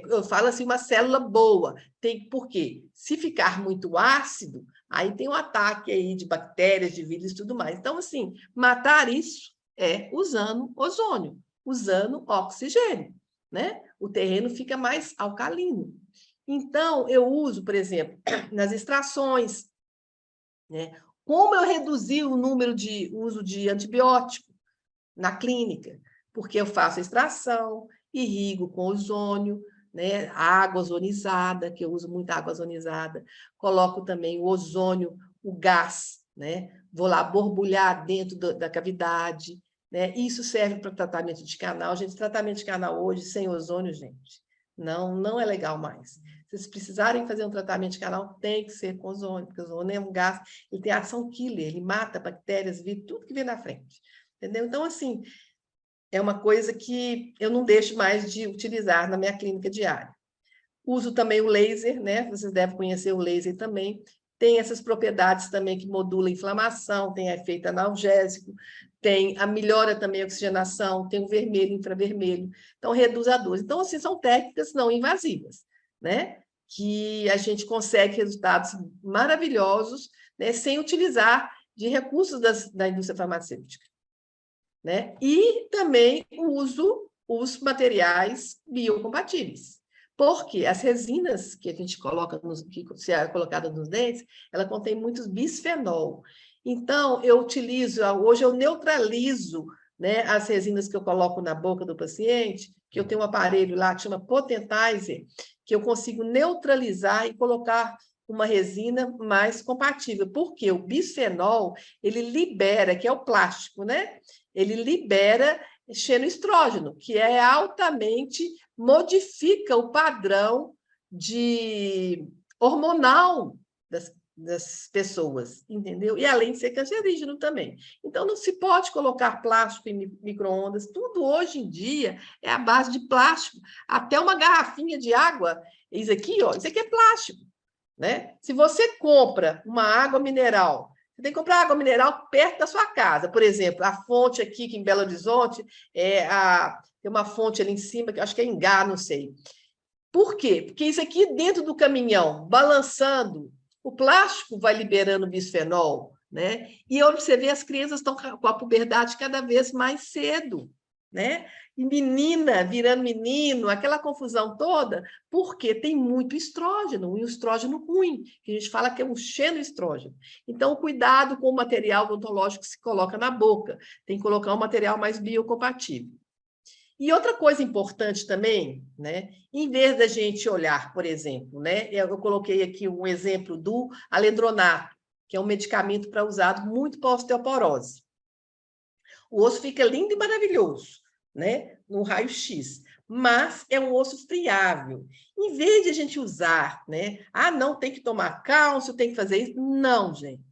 eu falo assim, uma célula boa. Por quê? Se ficar muito ácido, aí tem um ataque aí de bactérias, de vírus e tudo mais. Então, assim, matar isso é usando ozônio, usando oxigênio, né? O terreno fica mais alcalino. Então, eu uso, por exemplo, nas extrações, né? Como eu reduzi o número de uso de antibiótico na clínica? Porque eu faço extração, irrigo com ozônio, né? Água ozonizada, que eu uso muita água ozonizada, coloco também o ozônio, o gás, né? Vou lá borbulhar dentro da cavidade, né? Isso serve para tratamento de canal. Gente, tratamento de canal hoje sem ozônio, gente, não é legal mais. Se vocês precisarem fazer um tratamento de canal, tem que ser com ozônio, porque o ozônio é um gás, ele tem ação killer, ele mata bactérias, vírus, tudo que vem na frente. Entendeu? Então, assim, é uma coisa que eu não deixo mais de utilizar na minha clínica diária. Uso também o laser, né? Vocês devem conhecer o laser também. Tem essas propriedades também que modulam a inflamação, tem efeito analgésico, tem a melhora também a oxigenação, tem o vermelho, infravermelho. Então, reduz a dor. Então, assim, são técnicas não invasivas, né? Que a gente consegue resultados maravilhosos, né? Sem utilizar de recursos da indústria farmacêutica, né? E também uso os materiais biocompatíveis, porque as resinas que a gente coloca, que se é colocada nos dentes, ela contém muitos bisfenol. Então, hoje eu neutralizo, né, as resinas que eu coloco na boca do paciente, que eu tenho um aparelho lá que chama Potentizer, que eu consigo neutralizar e colocar uma resina mais compatível, porque o bisfenol, ele libera, que é o plástico, né? Ele libera xenoestrógeno, que é altamente, modifica o padrão hormonal das pessoas, entendeu? E além de ser cancerígeno também. Então, não se pode colocar plástico em micro-ondas, tudo hoje em dia é à base de plástico. Até uma garrafinha de água, isso aqui é plástico, né? Se você compra uma água mineral, você tem que comprar água mineral perto da sua casa. Por exemplo, a fonte aqui em Belo Horizonte, tem uma fonte ali em cima, que eu acho que é Ingá, não sei. Por quê? Porque isso aqui dentro do caminhão, balançando, o plástico vai liberando bisfenol, né? E você vê as crianças estão com a puberdade cada vez mais cedo, né? E menina virando menino, aquela confusão toda, porque tem muito estrógeno, um estrógeno ruim, que a gente fala que é um xenoestrógeno. Então, cuidado com o material odontológico que se coloca na boca, tem que colocar um material mais biocompatível. E outra coisa importante também, né? Em vez da gente olhar, por exemplo, né? Eu coloquei aqui um exemplo do alendronato, que é um medicamento para usado muito para osteoporose. O osso fica lindo e maravilhoso, né? No raio-x, mas é um osso friável. Em vez de a gente usar, né? Ah, não, tem que tomar cálcio, tem que fazer isso. Não, gente.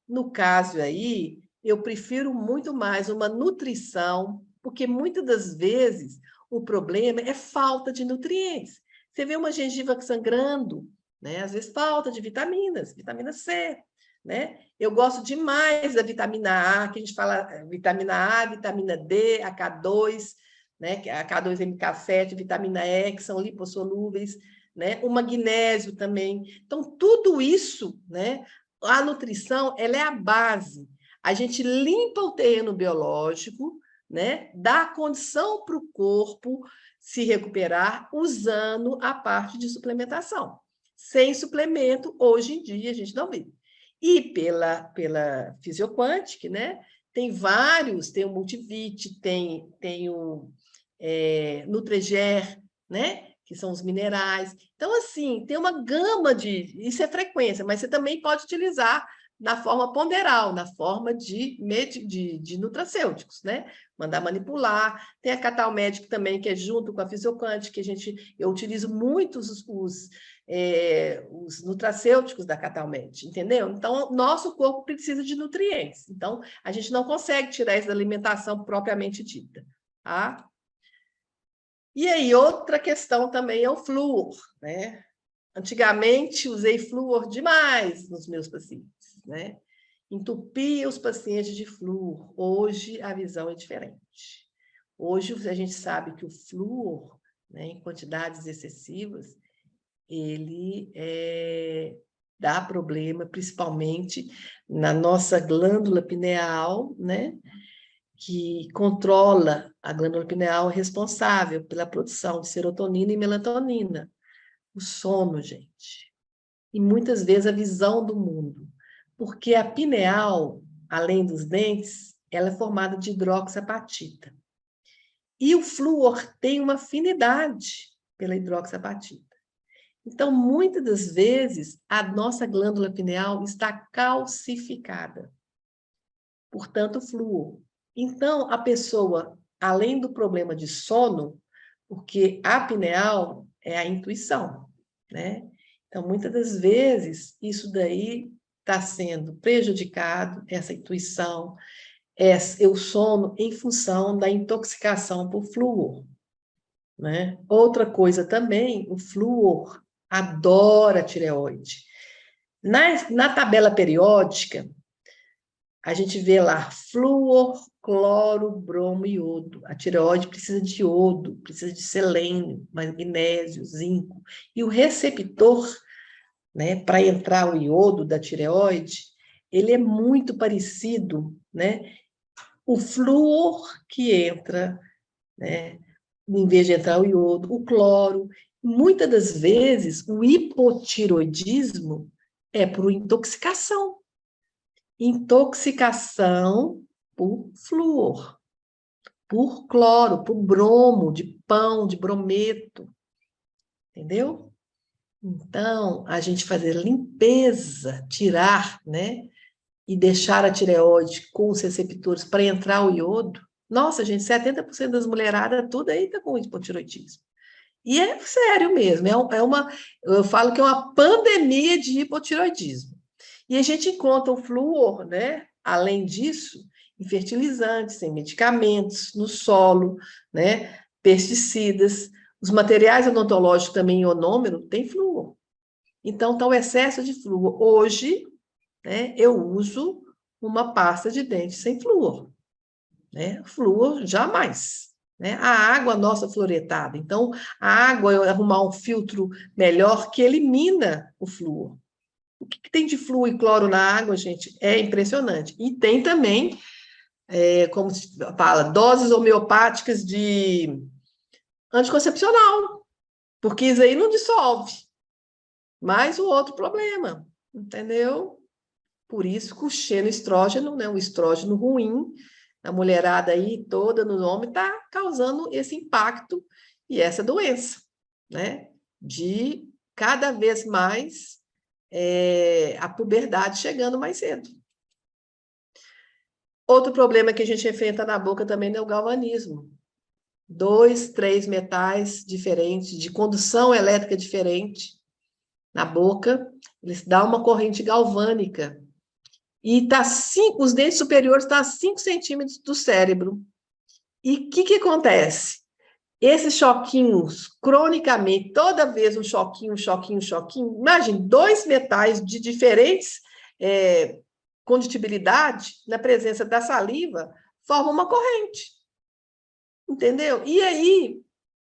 No caso aí, eu prefiro muito mais uma nutrição, porque muitas das vezes o problema é falta de nutrientes. Você vê uma gengiva sangrando, né? Às vezes falta de vitaminas, vitamina C, né? Eu gosto demais da vitamina A, que a gente fala vitamina A, vitamina D, a K2, né? A K2MK7, vitamina E, que são lipossolúveis, né? O magnésio também. Então, tudo isso, né? A nutrição, ela é a base. A gente limpa o terreno biológico, né? Dá condição para o corpo se recuperar usando a parte de suplementação. Sem suplemento, hoje em dia, a gente não vive. E pela Physioquantic, né? Tem vários, tem o Multivit, tem o Nutriger, né? Que são os minerais. Então, assim, tem uma gama de... Isso é frequência, mas você também pode utilizar na forma ponderal, na forma de nutracêuticos, né? Mandar manipular. Tem a Catal Medic também, que é junto com a Physioquantic, que eu utilizo muito os nutracêuticos da Catal Medic, entendeu? Então, nosso corpo precisa de nutrientes. Então, a gente não consegue tirar isso da alimentação propriamente dita, tá? E aí, outra questão também é o flúor, né? Antigamente, usei flúor demais nos meus pacientes, né? Entupia os pacientes de flúor. Hoje, a visão é diferente. Hoje, a gente sabe que o flúor, né, em quantidades excessivas, ele dá problema, principalmente na nossa glândula pineal, né? Que controla a glândula pineal responsável pela produção de serotonina e melatonina. O sono, gente. E muitas vezes a visão do mundo. Porque a pineal, além dos dentes, ela é formada de hidroxiapatita. E o flúor tem uma afinidade pela hidroxiapatita. Então, muitas das vezes, a nossa glândula pineal está calcificada. Portanto, flúor. Então, a pessoa, além do problema de sono, porque a pineal é a intuição, né? Então, muitas das vezes, isso daí está sendo prejudicado, essa intuição, o sono, em função da intoxicação por flúor, né? Outra coisa também, o flúor adora a tireoide. Na tabela periódica, a gente vê lá flúor, cloro, bromo e iodo. A tireoide precisa de iodo, precisa de selênio, magnésio, zinco. E o receptor, né, para entrar o iodo da tireoide, ele é muito parecido, né? O flúor que entra, né, em vez de entrar o iodo, o cloro. Muitas das vezes, o hipotiroidismo é por intoxicação. Intoxicação por flúor, por cloro, por bromo, de pão, de brometo. Entendeu? Então, a gente fazer limpeza, tirar, né? E deixar a tireoide com os receptores para entrar o iodo. Nossa, gente, 70% das mulheradas, tudo aí está com hipotiroidismo. E é sério mesmo, eu falo que é uma pandemia de hipotiroidismo. E a gente encontra o flúor, né? Além disso, em fertilizantes, em medicamentos, no solo, né? Pesticidas, os materiais odontológicos também, ionômero, tem flúor. Então, está o excesso de flúor. Hoje, né, eu uso uma pasta de dente sem flúor. Né? Flúor, jamais. Né? A água nossa fluoretada. Então, a água, eu arrumar um filtro melhor que elimina o flúor. O que tem de flúor e cloro na água, gente, é impressionante. E tem também, como se fala, doses homeopáticas de anticoncepcional, porque isso aí não dissolve. Mas o outro problema, entendeu? Por isso que o xenoestrógeno, né, o estrógeno ruim, a mulherada aí toda no homem está causando esse impacto e essa doença, né? De cada vez mais a puberdade chegando mais cedo. Outro problema que a gente enfrenta na boca também é o galvanismo. 2, 3 metais diferentes, de condução elétrica diferente na boca, eles dão uma corrente galvânica. E os dentes superiores estão a 5 centímetros do cérebro. E o que acontece? Esses choquinhos, cronicamente, toda vez um choquinho, imagine 2 metais de diferentes condutibilidade, na presença da saliva, formam uma corrente. Entendeu? E aí,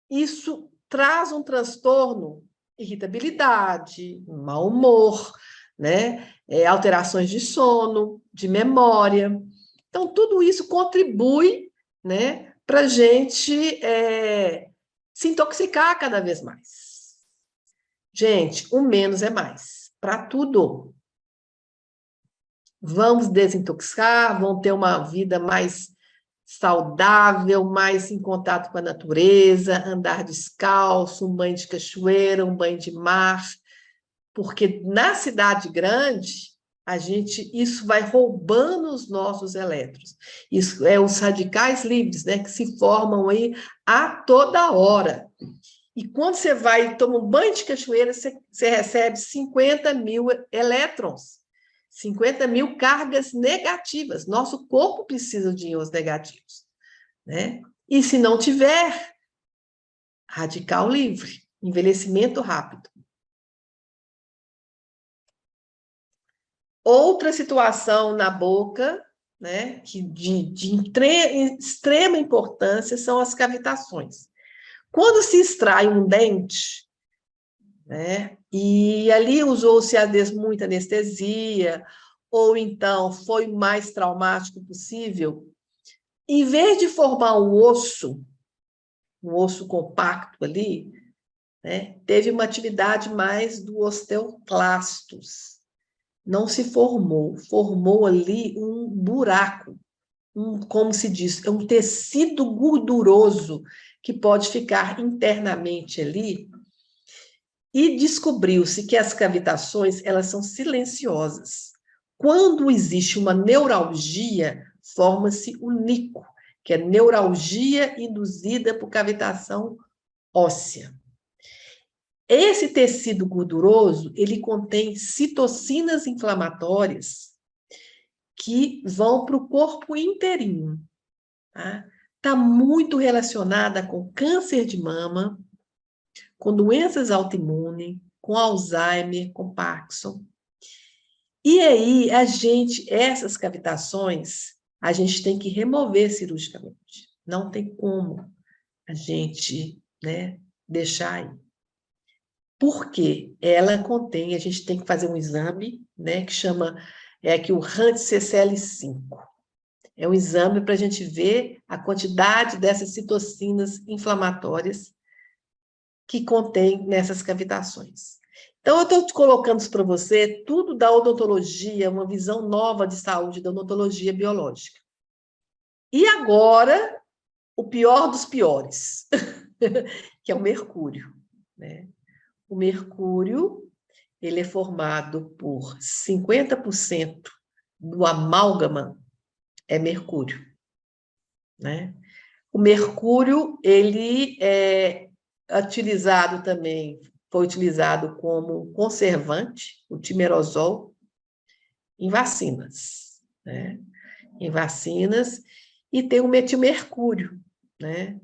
isso traz um transtorno, irritabilidade, mau humor, né? Alterações de sono, de memória. Então, tudo isso contribui, né, para a gente se intoxicar cada vez mais. Gente, o menos é mais, para tudo. Vamos desintoxicar, vamos ter uma vida mais saudável, mais em contato com a natureza, andar descalço, um banho de cachoeira, um banho de mar, porque na cidade grande, isso vai roubando os nossos elétrons. Isso é os radicais livres, né, que se formam aí a toda hora. E quando você vai e toma um banho de cachoeira, você recebe 50 mil elétrons. 50 mil cargas negativas. Nosso corpo precisa de íons negativos, né? E se não tiver, radical livre, envelhecimento rápido. Outra situação na boca, né, que de extrema importância são as cavitações. Quando se extrai um dente, né, e ali usou-se, às vezes, muita anestesia, ou então foi o mais traumático possível, em vez de formar um osso compacto ali, né, teve uma atividade mais do osteoclastos. Não se formou ali um buraco, como se diz, é um tecido gorduroso que pode ficar internamente ali. E descobriu-se que as cavitações, elas são silenciosas. Quando existe uma neuralgia, forma-se o NICO, que é neuralgia induzida por cavitação óssea. Esse tecido gorduroso, ele contém citocinas inflamatórias que vão para o corpo inteirinho. Tá muito relacionada com câncer de mama, com doenças autoimunes, com Alzheimer, com Parkinson. E aí, essas cavitações, a gente tem que remover cirurgicamente. Não tem como a gente, né, deixar aí. Porque ela contém, a gente tem que fazer um exame, né, que chama, aqui o HANT-CCL5. É um exame para a gente ver a quantidade dessas citocinas inflamatórias que contém nessas cavitações. Então, eu estou colocando para você tudo da odontologia, uma visão nova de saúde da odontologia biológica. E agora, o pior dos piores, que é o mercúrio, né? O mercúrio, ele é formado por 50% do amálgama é mercúrio, né? O mercúrio, ele foi utilizado como conservante, o timerosol, em vacinas, né? Em vacinas, e tem o metilmercúrio, né,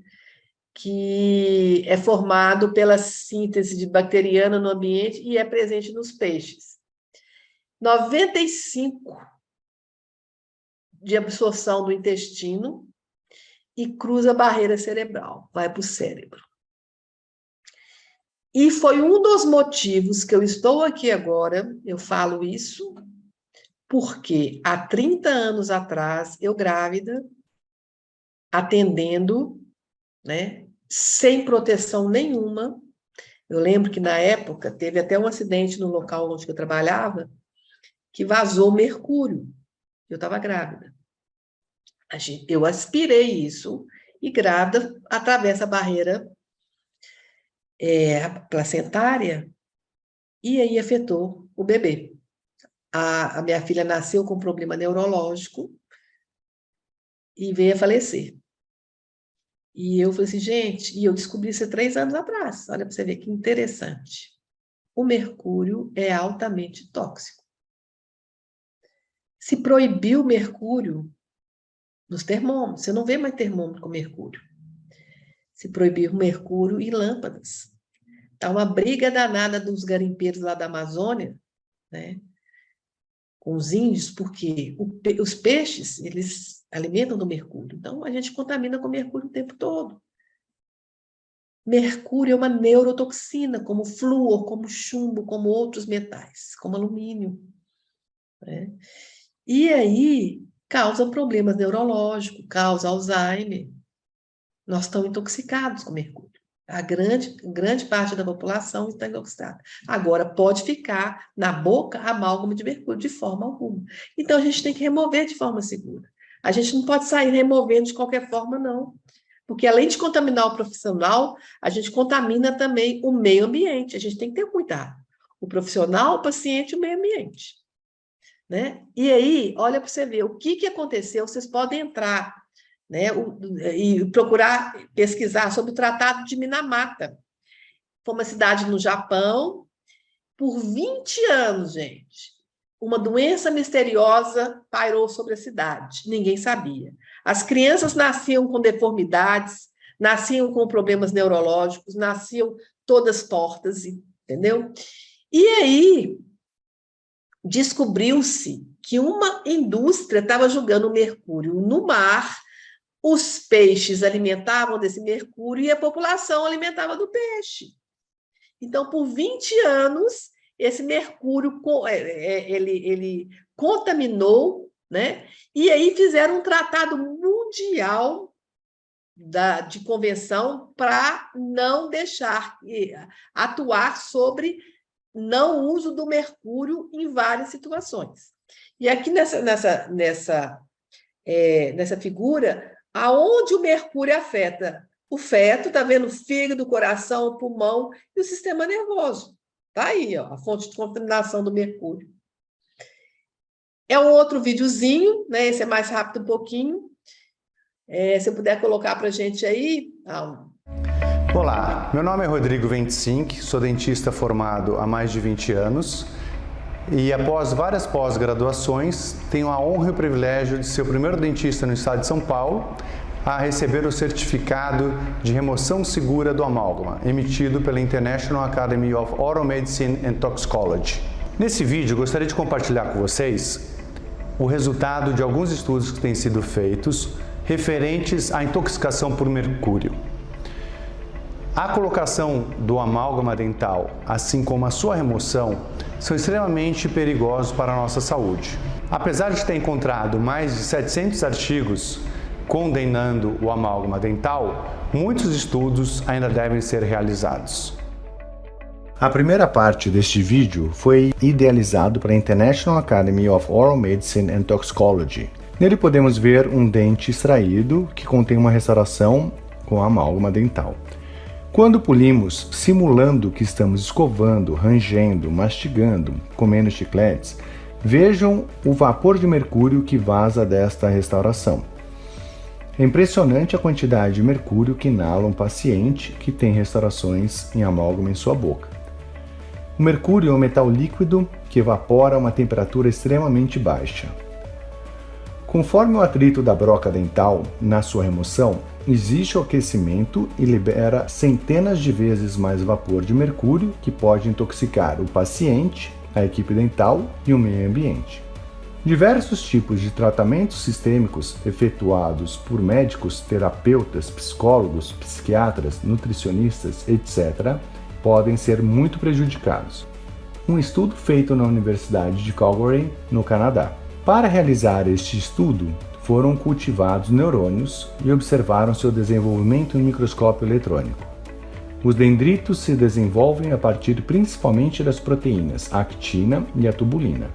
que é formado pela síntese de bacteriana no ambiente e é presente nos peixes. 95% de absorção do intestino e cruza a barreira cerebral, vai para o cérebro. E foi um dos motivos que eu estou aqui agora, eu falo isso, porque há 30 anos atrás, eu grávida, atendendo, né, sem proteção nenhuma. Eu lembro que, na época, teve até um acidente no local onde eu trabalhava, que vazou mercúrio. Eu estava grávida. Eu aspirei isso e grávida atravessa a barreira placentária e aí afetou o bebê. A minha filha nasceu com um problema neurológico e veio a falecer. E eu falei assim, gente, e eu descobri isso há 3 anos atrás. Olha para você ver que interessante. O mercúrio é altamente tóxico. Se proibiu o mercúrio nos termômetros, você não vê mais termômetro com mercúrio. Se proibiu o mercúrio em lâmpadas. Está uma briga danada dos garimpeiros lá da Amazônia, né, com os índios, porque os peixes, eles alimentam do mercúrio. Então, a gente contamina com mercúrio o tempo todo. Mercúrio é uma neurotoxina, como flúor, como chumbo, como outros metais, como alumínio, né? E aí, causa problemas neurológicos, causa Alzheimer. Nós estamos intoxicados com mercúrio. A grande parte da população está intoxicada. Agora, pode ficar na boca amálgama de mercúrio de forma alguma. Então, a gente tem que remover de forma segura. A gente não pode sair removendo de qualquer forma, não. Porque, além de contaminar o profissional, a gente contamina também o meio ambiente. A gente tem que ter cuidado. O profissional, o paciente e o meio ambiente. Né? E aí, olha para você ver o que aconteceu. Vocês podem entrar, né, e procurar pesquisar sobre o Tratado de Minamata. Foi uma cidade no Japão, por 20 anos, gente. Uma doença misteriosa pairou sobre a cidade, ninguém sabia. As crianças nasciam com deformidades, nasciam com problemas neurológicos, nasciam todas tortas, entendeu? E aí, descobriu-se que uma indústria estava jogando mercúrio no mar. Os peixes alimentavam desse mercúrio e a população alimentava do peixe. Então, por 20 anos, esse mercúrio ele contaminou, né? E aí fizeram um tratado mundial de convenção para não deixar atuar sobre não uso do mercúrio em várias situações. E aqui nessa figura, aonde o mercúrio afeta o feto, está vendo o fígado, o coração, o pulmão e o sistema nervoso. Está aí, ó, a fonte de contaminação do mercúrio. É um outro videozinho, né? Esse é mais rápido um pouquinho. Se puder colocar para a gente aí. Olá, meu nome é Rodrigo Ventsink, sou dentista formado há mais de 20 anos e após várias pós-graduações tenho a honra e o privilégio de ser o primeiro dentista no estado de São Paulo a receber o certificado de remoção segura do amálgama, emitido pela International Academy of Oral Medicine and Toxicology. Nesse vídeo, gostaria de compartilhar com vocês o resultado de alguns estudos que têm sido feitos referentes à intoxicação por mercúrio. A colocação do amálgama dental, assim como a sua remoção, são extremamente perigosos para a nossa saúde. Apesar de ter encontrado mais de 700 artigos condenando o amálgama dental, muitos estudos ainda devem ser realizados. A primeira parte deste vídeo foi idealizado para a International Academy of Oral Medicine and Toxicology. Nele podemos ver um dente extraído que contém uma restauração com amálgama dental. Quando polimos, simulando que estamos escovando, rangendo, mastigando, comendo chicletes, vejam o vapor de mercúrio que vaza desta restauração. É impressionante a quantidade de mercúrio que inala um paciente que tem restaurações em amálgama em sua boca. O mercúrio é um metal líquido que evapora a uma temperatura extremamente baixa. Conforme o atrito da broca dental na sua remoção, existe o aquecimento e libera centenas de vezes mais vapor de mercúrio que pode intoxicar o paciente, a equipe dental e o meio ambiente. Diversos tipos de tratamentos sistêmicos efetuados por médicos, terapeutas, psicólogos, psiquiatras, nutricionistas, etc., podem ser muito prejudicados. Um estudo feito na Universidade de Calgary, no Canadá. Para realizar este estudo, foram cultivados neurônios e observaram seu desenvolvimento em microscópio eletrônico. Os dendritos se desenvolvem a partir principalmente das proteínas actina e a tubulina.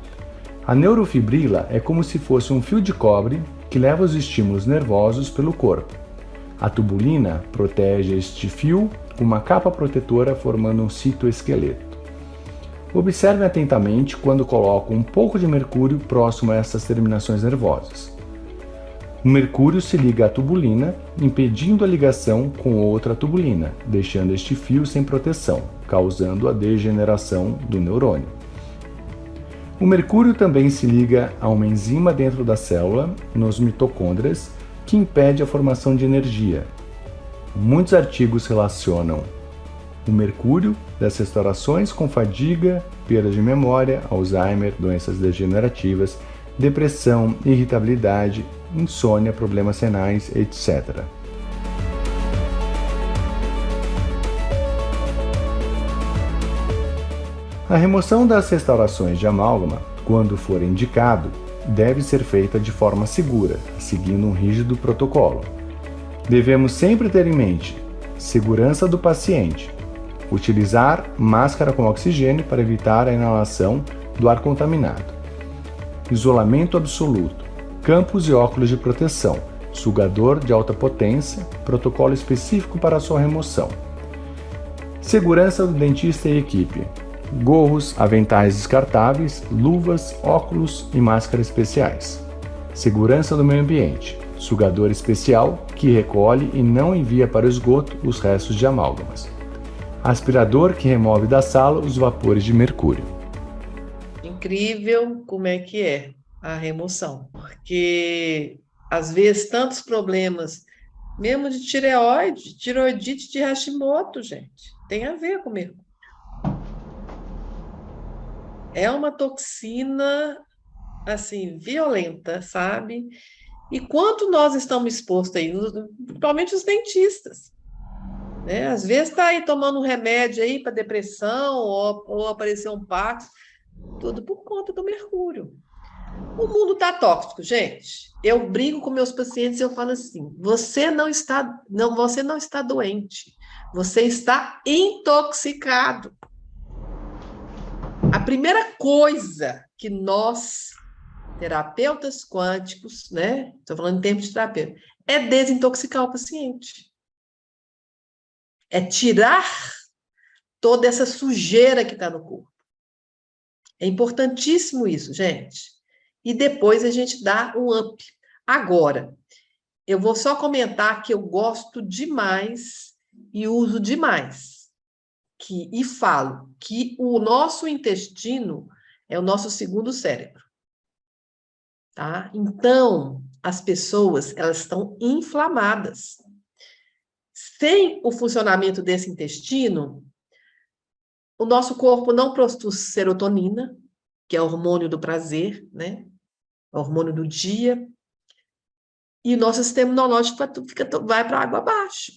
A neurofibrila é como se fosse um fio de cobre que leva os estímulos nervosos pelo corpo. A tubulina protege este fio com uma capa protetora formando um citoesqueleto. Observem atentamente quando coloco um pouco de mercúrio próximo a essas terminações nervosas. O mercúrio se liga à tubulina, impedindo a ligação com outra tubulina, deixando este fio sem proteção, causando a degeneração do neurônio. O mercúrio também se liga a uma enzima dentro da célula, nos mitocôndrias, que impede a formação de energia. Muitos artigos relacionam o mercúrio das restaurações com fadiga, perda de memória, Alzheimer, doenças degenerativas, depressão, irritabilidade, insônia, problemas renais, etc. A remoção das restaurações de amálgama, quando for indicado, deve ser feita de forma segura, seguindo um rígido protocolo. Devemos sempre ter em mente segurança do paciente, utilizar máscara com oxigênio para evitar a inalação do ar contaminado, isolamento absoluto, campos e óculos de proteção, sugador de alta potência, protocolo específico para sua remoção, segurança do dentista e equipe, gorros, aventais descartáveis, luvas, óculos e máscaras especiais, segurança do meio ambiente, sugador especial que recolhe e não envia para o esgoto os restos de amálgamas, aspirador que remove da sala os vapores de mercúrio. Incrível como é que é a remoção, porque às vezes tantos problemas, mesmo de tireoide, tiroidite de Hashimoto, gente, tem a ver com mercúrio. É uma toxina, assim, violenta, sabe? E quanto nós estamos expostos aí, principalmente os dentistas, né? Às vezes está aí tomando um remédio aí para depressão ou apareceu um Parkinson, tudo por conta do mercúrio. O mundo está tóxico, gente. Eu brigo com meus pacientes e eu falo assim: você não está doente, você está intoxicado. A primeira coisa que nós, terapeutas quânticos, né? Estou falando em termos de terapeuta, é desintoxicar o paciente. É tirar toda essa sujeira que está no corpo. É importantíssimo isso, gente. E depois a gente dá um up. Agora, eu vou só comentar que eu gosto demais e uso demais. E falo que o nosso intestino é o nosso segundo cérebro. Tá? Então, as pessoas, elas estão inflamadas. Sem o funcionamento desse intestino, o nosso corpo não produz serotonina, que é o hormônio do prazer, né? O hormônio do dia, e o nosso sistema imunológico vai para a água abaixo.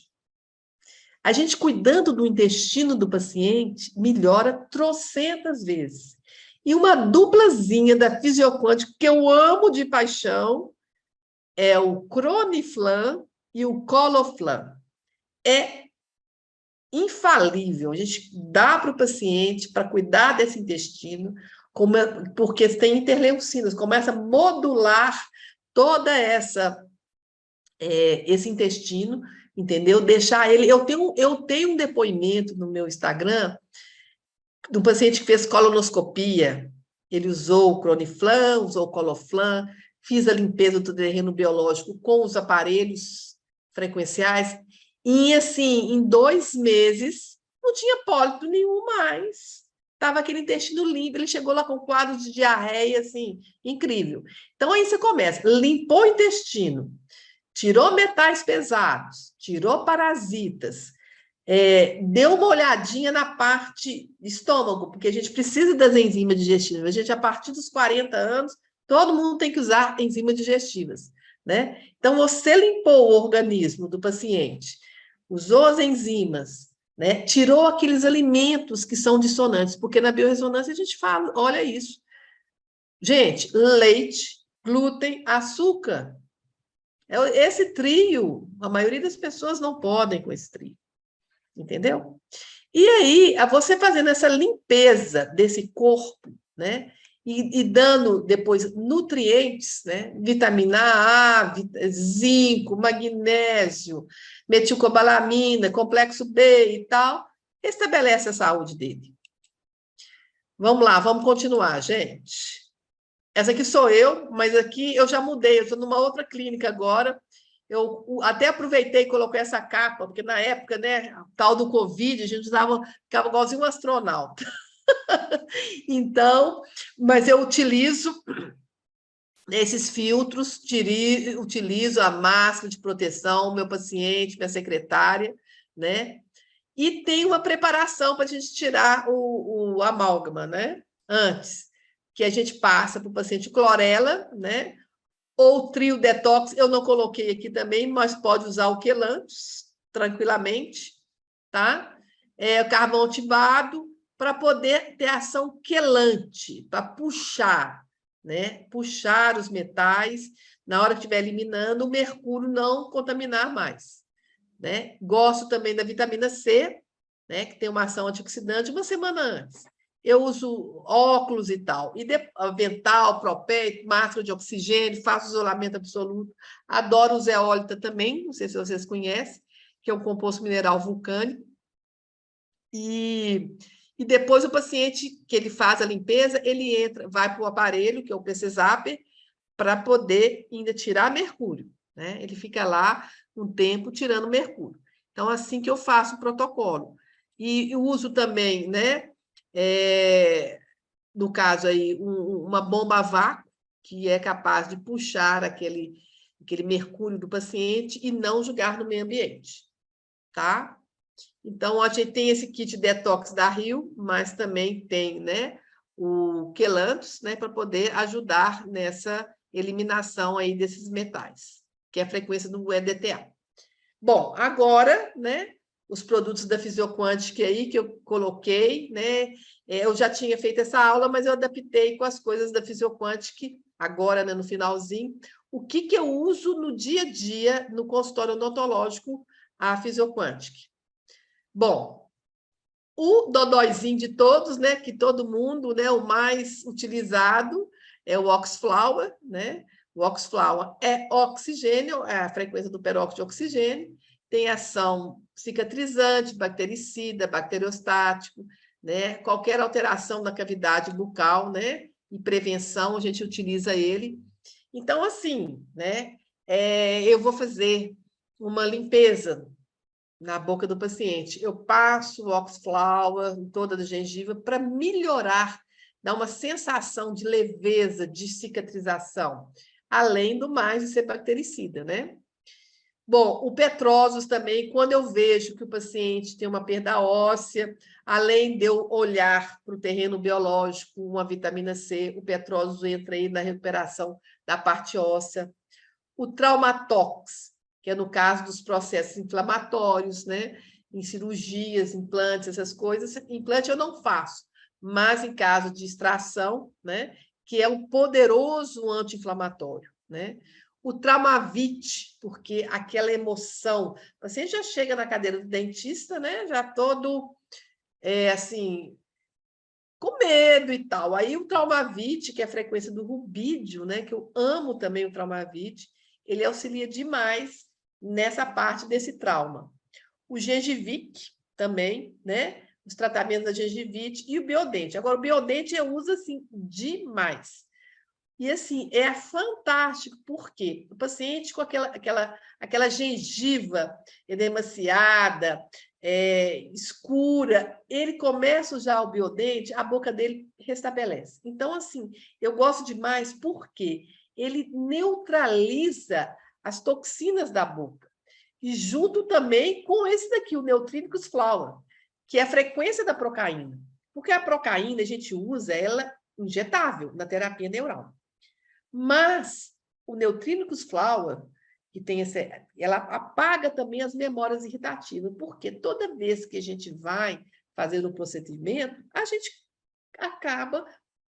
A gente cuidando do intestino do paciente melhora trocentas vezes. E uma duplazinha da Fisioquântica que eu amo de paixão é o Croniflan e o Coloflan. É infalível. A gente dá para o paciente para cuidar desse intestino, porque tem interleucinas, começa a modular toda esse intestino, entendeu? Deixar ele... Eu tenho um depoimento no meu Instagram de um paciente que fez colonoscopia. Ele usou o Croniflan, usou o Coloflan, fiz a limpeza do terreno biológico com os aparelhos frequenciais, e assim, em 2 meses, não tinha pólipo nenhum mais. Estava aquele intestino limpo, ele chegou lá com quadro de diarreia, assim, incrível. Então, aí você começa, limpou o intestino, tirou metais pesados, tirou parasitas, deu uma olhadinha na parte estômago, porque a gente precisa das enzimas digestivas. A gente, a partir dos 40 anos, todo mundo tem que usar enzimas digestivas, né? Então, você limpou o organismo do paciente, usou as enzimas, né? Tirou aqueles alimentos que são dissonantes, porque na biorressonância a gente fala, olha isso. Gente, leite, glúten, açúcar. Esse trio, a maioria das pessoas não podem com esse trio, entendeu? E aí, você fazendo essa limpeza desse corpo, né? e dando depois nutrientes, né? Vitamina A, zinco, magnésio, metilcobalamina, complexo B e tal, restabelece a saúde dele. Vamos lá, vamos continuar, gente. Essa aqui sou eu, mas aqui eu já mudei, eu estou numa outra clínica agora. Eu até aproveitei e coloquei essa capa, porque na época, né, tal do Covid, a gente ficava igualzinho um astronauta. Então, mas eu utilizo esses filtros, utilizo a máscara de proteção, meu paciente, minha secretária, né? E tem uma preparação para a gente tirar o amálgama, né? Antes, que a gente passa para o paciente clorela, né? Ou trio detox, eu não coloquei aqui também, mas pode usar o quelanthus tranquilamente, tá? Carvão ativado, para poder ter ação quelante, para puxar, né? Puxar os metais, na hora que estiver eliminando, o mercúrio não contaminar mais, né? Gosto também da vitamina C, né? Que tem uma ação antioxidante, uma semana antes. Eu uso óculos e tal, e avental, propéito, máscara de oxigênio, faço isolamento absoluto. Adoro o zeólita também, não sei se vocês conhecem, que é um composto mineral vulcânico. E depois o paciente que ele faz a limpeza, ele entra, vai para o aparelho, que é o PC Zapper, para poder ainda tirar mercúrio, né? Ele fica lá um tempo tirando mercúrio. Então, assim que eu faço o protocolo. E eu uso também, né? No caso aí, uma bomba a vácuo, que é capaz de puxar aquele mercúrio do paciente e não jogar no meio ambiente, tá? Então, a gente tem esse kit detox da Rio, mas também tem, né, o quelanthus, né, para poder ajudar nessa eliminação aí desses metais, que é a frequência do EDTA. Bom, agora, né, os produtos da Fisioquantic aí que eu coloquei, né, eu já tinha feito essa aula, mas eu adaptei com as coisas da Fisioquantic agora, né, no finalzinho. O que eu uso no dia a dia no consultório odontológico, a Fisioquantic? Bom, o dodóizinho de todos, né, que todo mundo, né, o mais utilizado é o Oxflower, né? O Oxflower é oxigênio, é a frequência do peróxido de oxigênio, tem ação cicatrizante, bactericida, bacteriostático, né? Qualquer alteração da cavidade bucal, né, e prevenção, a gente utiliza ele. Então, assim, né, eu vou fazer uma limpeza na boca do paciente. Eu passo o Oxflower em toda a gengiva para melhorar, dar uma sensação de leveza, de cicatrização, além do mais de ser bactericida, né? Bom, o Petrosus também, quando eu vejo que o paciente tem uma perda óssea, além de eu olhar para o terreno biológico, uma vitamina C, o Petrosus entra aí na recuperação da parte óssea. O Traumatox, que é no caso dos processos inflamatórios, né? Em cirurgias, implantes, essas coisas. Implante eu não faço, mas em caso de extração, né? Que é um poderoso anti-inflamatório, né? O Traumavit, porque aquela emoção, o paciente já chega na cadeira do dentista, né? Já todo, assim, com medo e tal. Aí o Traumavit, que é a frequência do rubídio, né? Que eu amo também o Traumavit, ele auxilia demais nessa parte desse trauma. O Gengivic também, né? Os tratamentos da gengivite e o Biodente. Agora, o Biodente eu uso, assim, demais. E, assim, é fantástico, porque o paciente com aquela gengiva edemaciada, escura, ele começa a usar o Biodente, a boca dele restabelece. Então, assim, eu gosto demais porque ele neutraliza as toxinas da boca. E junto também com esse daqui, o Neutrínicos Flower, que é a frequência da procaína. Porque a procaína, a gente usa ela injetável na terapia neural. Mas o Neutrínicos Flower, que tem ela apaga também as memórias irritativas, porque toda vez que a gente vai fazer um procedimento, a gente acaba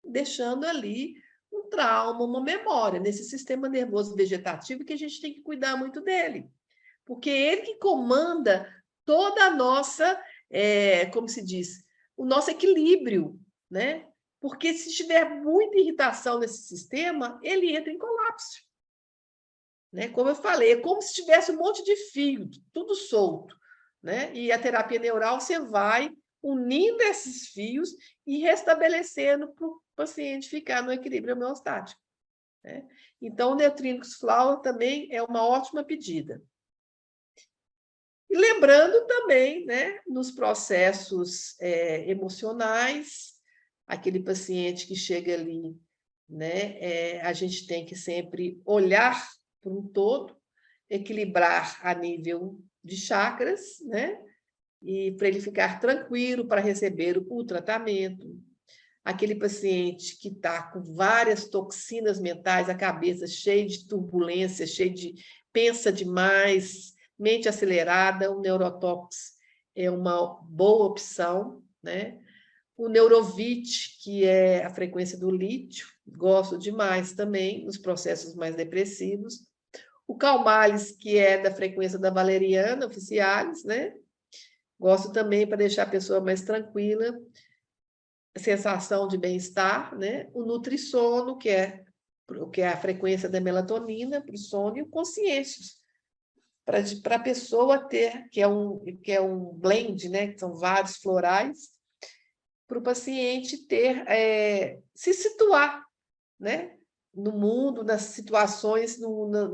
deixando ali um trauma, uma memória, nesse sistema nervoso vegetativo que a gente tem que cuidar muito dele. Porque é ele que comanda toda a nossa, como se diz, o nosso equilíbrio, né? Porque se tiver muita irritação nesse sistema, ele entra em colapso. Né? Como eu falei, é como se tivesse um monte de fio, tudo solto. Né? E a terapia neural, você vai unindo esses fios e restabelecendo para o paciente ficar no equilíbrio homeostático. Né? Então, o Neutrínicos Flower também é uma ótima pedida. E lembrando também, né, nos processos emocionais, aquele paciente que chega ali, né, a gente tem que sempre olhar para um todo, equilibrar a nível de chakras, né, e para ele ficar tranquilo para receber o tratamento. Aquele paciente que está com várias toxinas mentais, a cabeça cheia de turbulência, cheia de pensa demais, mente acelerada, o neurotox é uma boa opção, né? O Neurovit, que é a frequência do lítio, gosto demais também, nos processos mais depressivos. O Calmales, que é da frequência da valeriana officialis, né? Gosto também para deixar a pessoa mais tranquila, a sensação de bem-estar, né? O Nutrissono, que é a frequência da melatonina para o sono, e o Consciêncios, para a pessoa ter, que é um blend, né? Que são vários florais, para o paciente ter, se situar, né? No mundo, nas situações,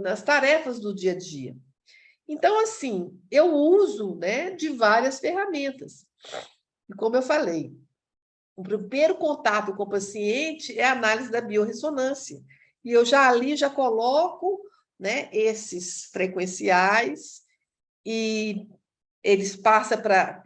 nas tarefas do dia a dia. Então, assim, eu uso, né, de várias ferramentas. E como eu falei, o primeiro contato com o paciente é a análise da biorressonância. E eu já coloco, né, esses frequenciais e eles passam para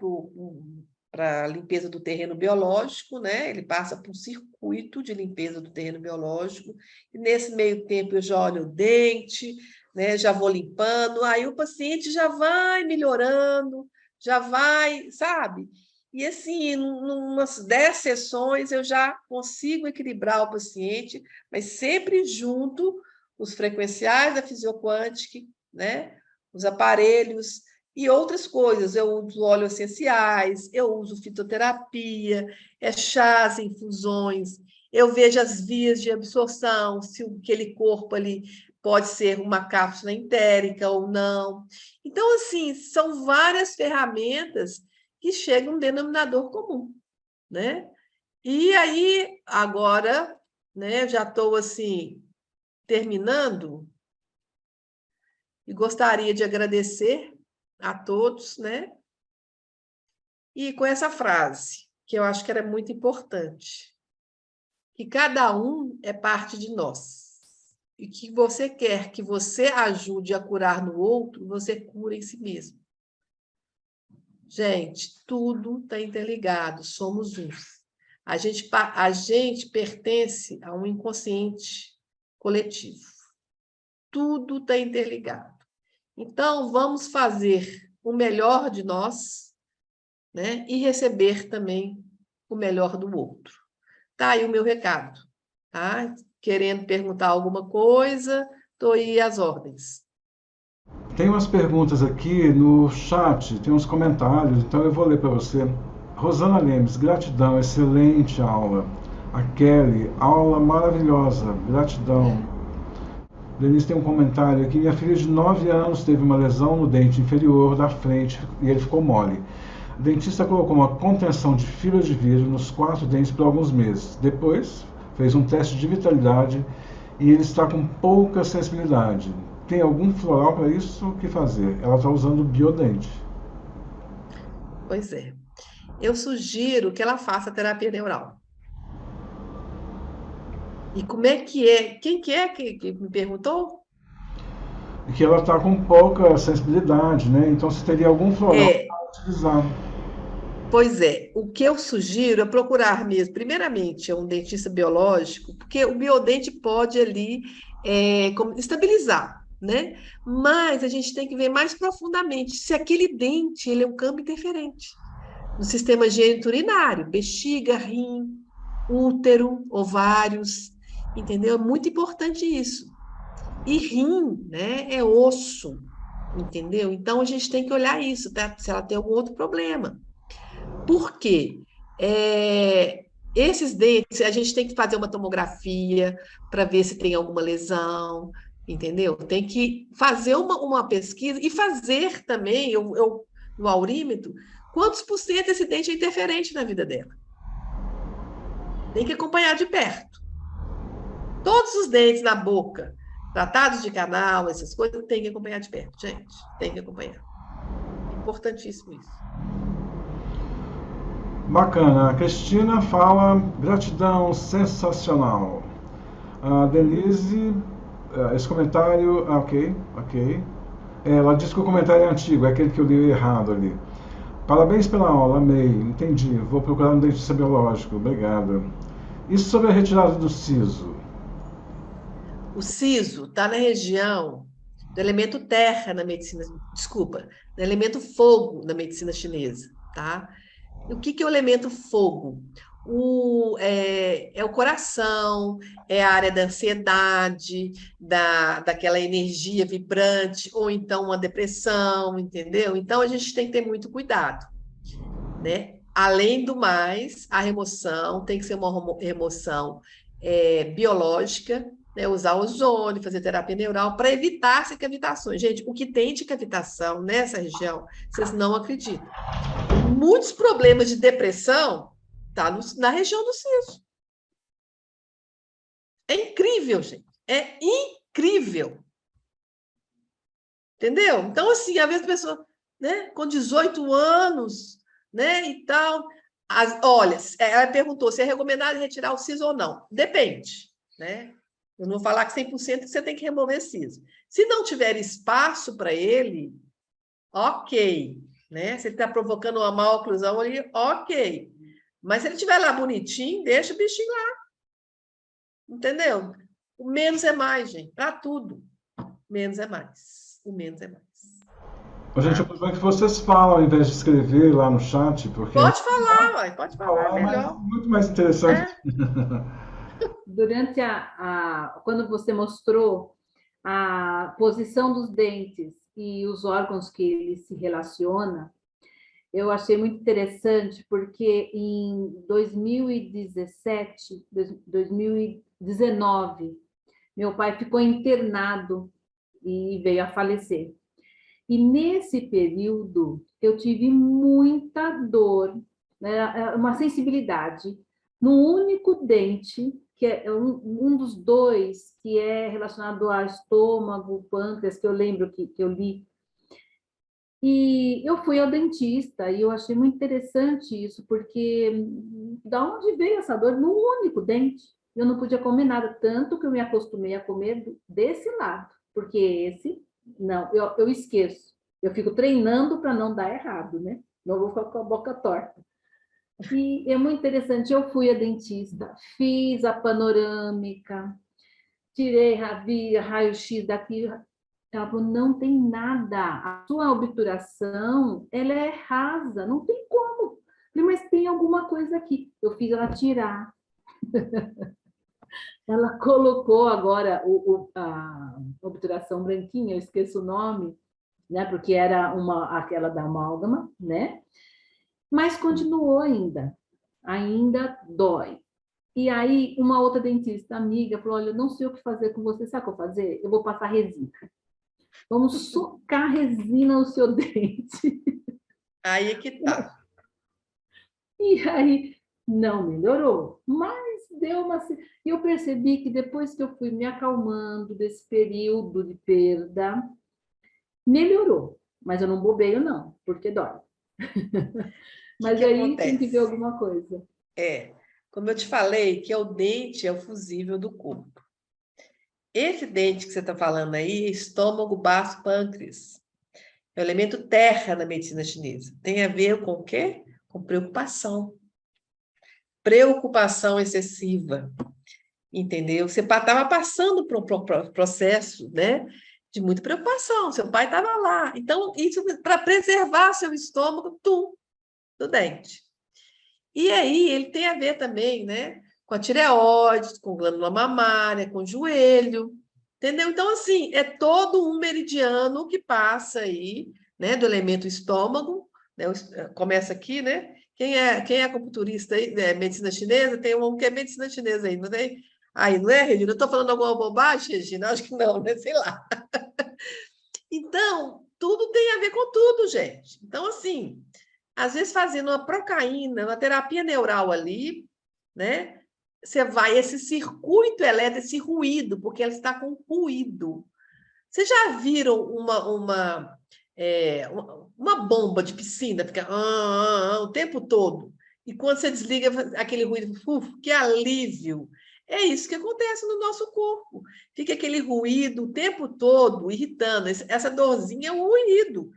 a limpeza do terreno biológico, né? Ele passa por um circuito de limpeza do terreno biológico, e nesse meio tempo eu já olho o dente, né? Já vou limpando, aí o paciente já vai melhorando, já vai, sabe? E assim, em umas 10 sessões eu já consigo equilibrar o paciente, mas sempre junto os frequenciais da fisioquântica, né? Os aparelhos, e outras coisas, eu uso óleos essenciais, eu uso fitoterapia, chás, infusões, eu vejo as vias de absorção, se aquele corpo ali pode ser uma cápsula entérica ou não. Então, assim, são várias ferramentas que chegam a um denominador comum, né? E aí, agora, né, já estou, assim, terminando, e gostaria de agradecer a todos, né? E com essa frase, que eu acho que era muito importante, que cada um é parte de nós, e que você quer que você ajude a curar no outro, você cura em si mesmo. Gente, tudo está interligado, somos uns. A gente pertence a um inconsciente coletivo. Tudo está interligado. Então, vamos fazer o melhor de nós, né? E receber também o melhor do outro. Tá aí o meu recado. Tá? Querendo perguntar alguma coisa, estou aí às ordens. Tem umas perguntas aqui no chat, tem uns comentários, então eu vou ler para você. Rosana Lemes, gratidão, excelente aula. A Kelly, aula maravilhosa, gratidão. Denise tem um comentário aqui. Minha filha de 9 anos teve uma lesão no dente inferior da frente e ele ficou mole. O dentista colocou uma contenção de fibra de vidro nos 4 dentes por alguns meses. Depois, fez um teste de vitalidade e ele está com pouca sensibilidade. Tem algum floral para isso? O que fazer? Ela está usando biodente. Pois é. Eu sugiro que ela faça terapia neural. E como é que é? Quem que é que me perguntou? Que ela está com pouca sensibilidade, né? Então, se teria algum floral para utilizar. Pois é. O que eu sugiro é procurar mesmo, primeiramente, um dentista biológico, porque o biodente pode ali estabilizar, né? Mas a gente tem que ver mais profundamente se aquele dente ele é um campo interferente no sistema geniturinário, bexiga, rim, útero, ovários, entendeu? É muito importante isso. E rim, né, é osso, entendeu? Então, a gente tem que olhar isso, tá? Se ela tem algum outro problema. Por quê? Esses dentes, a gente tem que fazer uma tomografia para ver se tem alguma lesão, entendeu? Tem que fazer uma pesquisa e fazer também, no aurímetro, quantos por cento esse dente é interferente na vida dela. Tem que acompanhar de perto. Todos os dentes na boca, tratados de canal, essas coisas, tem que acompanhar de perto, gente. Tem que acompanhar. Importantíssimo isso. Bacana. A Cristina fala, gratidão, sensacional. A Denise, esse comentário, ok. Ela diz que o comentário é antigo, é aquele que eu li errado ali. Parabéns pela aula, amei, entendi. Vou procurar um dentista biológico, obrigado. E sobre a retirada do siso? O siso está na região do elemento terra na medicina, desculpa, do elemento fogo na medicina chinesa, tá? E o que é o elemento fogo? É o coração, é a área da ansiedade, daquela energia vibrante, ou então uma depressão, entendeu? Então, a gente tem que ter muito cuidado, né? Além do mais, a remoção tem que ser uma remoção biológica, né? Usar ozônio, fazer terapia neural, para evitar essas cavitações. Gente, o que tem de cavitação nessa região, vocês não acreditam. Muitos problemas de depressão tá na região do siso. É incrível, gente. É incrível. Entendeu? Então, assim, às vezes a pessoa, né, com 18 anos, né, e tal. Olha, ela perguntou se é recomendado retirar o siso ou não. Depende, né? Eu não vou falar que 100% que você tem que remover siso. Se não tiver espaço para ele, ok. Né? Se ele está provocando uma má oclusão ali, ok. Mas se ele estiver lá bonitinho, deixa o bichinho lá. Entendeu? O menos é mais, gente. Para tudo. Menos é mais. O menos é mais. Gente, eu prefiro que vocês falam ao invés de escrever lá no chat, porque... Pode falar, ué, pode falar, é melhor. Muito mais interessante. Durante quando você mostrou a posição dos dentes e os órgãos que ele se relaciona, eu achei muito interessante, porque em 2017, 2019, meu pai ficou internado e veio a falecer. E nesse período, eu tive muita dor, né, uma sensibilidade no único dente, que é um dos dois, que é relacionado ao estômago, pâncreas, que eu lembro que eu li. E eu fui ao dentista e eu achei muito interessante isso, porque da onde veio essa dor? No único dente. Eu não podia comer nada, tanto que eu me acostumei a comer desse lado, porque esse, não, eu esqueço. Eu fico treinando para não dar errado, né? Não vou ficar com a boca torta. E é muito interessante, eu fui a dentista, fiz a panorâmica, tirei raio-x daqui, ela falou, não tem nada, a sua obturação, ela é rasa, não tem como. Eu falei, mas tem alguma coisa aqui. Eu fiz ela tirar. Ela colocou agora a obturação branquinha, eu esqueço o nome, né? Porque era aquela da amálgama, né? Mas continuou ainda dói. E aí, uma outra dentista amiga falou, olha, eu não sei o que fazer com você, sabe o que eu vou fazer? Eu vou passar resina. Vamos socar resina no seu dente. Aí é que tá. E aí, não melhorou, mas deu uma... E eu percebi que depois que eu fui me acalmando desse período de perda, melhorou. Mas eu não bobeio, não, porque dói. Mas que aí acontece? tem que ver alguma coisa. Como eu te falei, que o dente é o fusível do corpo. Esse dente que você está falando aí, estômago, baço, pâncreas, é o elemento terra na medicina chinesa. Tem a ver com o quê? Com preocupação. Preocupação excessiva. Entendeu? Você estava passando por um processo, né, de muita preocupação. Seu pai estava lá. Então, isso para preservar seu estômago do dente. E aí, ele tem a ver também, né, com a tireoide, com glândula mamária, com o joelho, entendeu? Então, assim, é todo um meridiano que passa aí, né, do elemento estômago né? Começa aqui, né? Quem é acupunturista aí, medicina chinesa, tem um que é medicina chinesa aí, não tem? Aí, não é, Regina? Eu estou falando alguma bobagem, Regina? Acho que não, né? Sei lá. Então, tudo tem a ver com tudo, gente. Então, assim, às vezes fazendo uma procaína, uma terapia neural ali, né? Você vai, esse circuito elétrico, esse ruído, porque ela está com ruído. Vocês já viram uma bomba de piscina, fica o tempo todo, e quando você desliga, aquele ruído, que alívio! É isso que acontece no nosso corpo. Fica aquele ruído o tempo todo, irritando. Essa dorzinha é um ruído,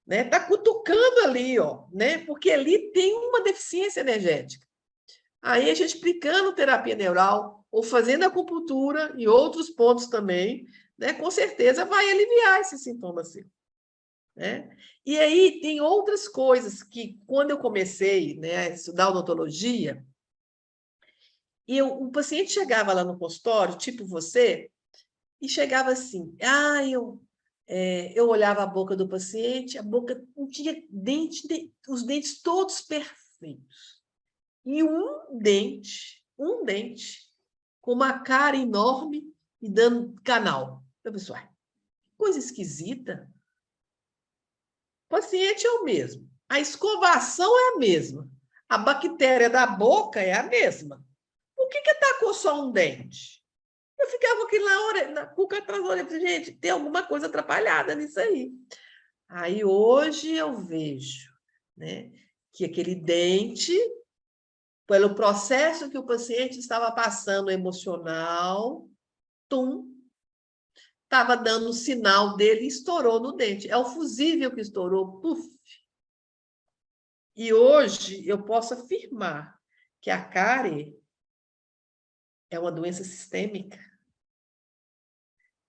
né? Está cutucando ali, ó, né? Porque ali tem uma deficiência energética. Aí a gente aplicando terapia neural ou fazendo acupuntura em outros pontos também, né? Com certeza vai aliviar esse sintoma seu, né? E aí tem outras coisas que, quando eu comecei, né, a estudar odontologia, o paciente chegava lá no consultório, tipo você, e chegava assim, eu olhava a boca do paciente, a boca não tinha dente, os dentes todos perfeitos. E um dente, com uma cara enorme e dando canal. Eu pensei, coisa esquisita. O paciente é o mesmo. A escovação é a mesma. A bactéria da boca é a mesma. Por que atacou só um dente? Eu ficava aqui na cuca atrás da orelha. Gente, tem alguma coisa atrapalhada nisso aí. Aí hoje eu vejo, né, que aquele dente, pelo processo que o paciente estava passando emocional, estava dando o sinal dele e estourou no dente. É o fusível que estourou, puf. E hoje eu posso afirmar que a cárie é uma doença sistêmica.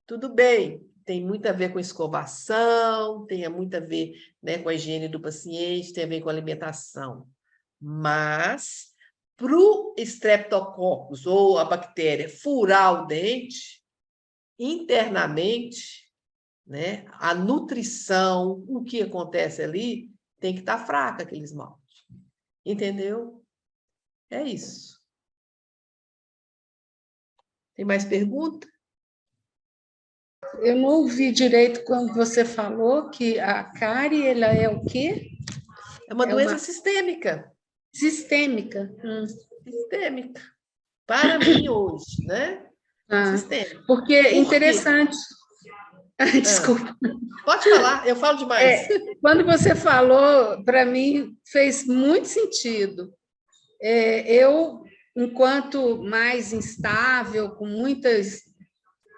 Tudo bem, tem muito a ver com escovação, tem muito a ver, né, com a higiene do paciente, tem a ver com a alimentação. Mas, para o Streptococcus, ou a bactéria, furar o dente, internamente, né, a nutrição, o que acontece ali, tem que estar fraca aquele esmalte. Entendeu? É isso. Tem mais pergunta? Eu não ouvi direito quando você falou que a cárie, ela é o quê? É uma doença sistêmica. Sistêmica. Sistêmica. Para mim hoje, né? Sistêmica. Porque é interessante. Desculpa. Pode falar, eu falo demais. Quando você falou, para mim, fez muito sentido. Eu, enquanto mais instável, com muitas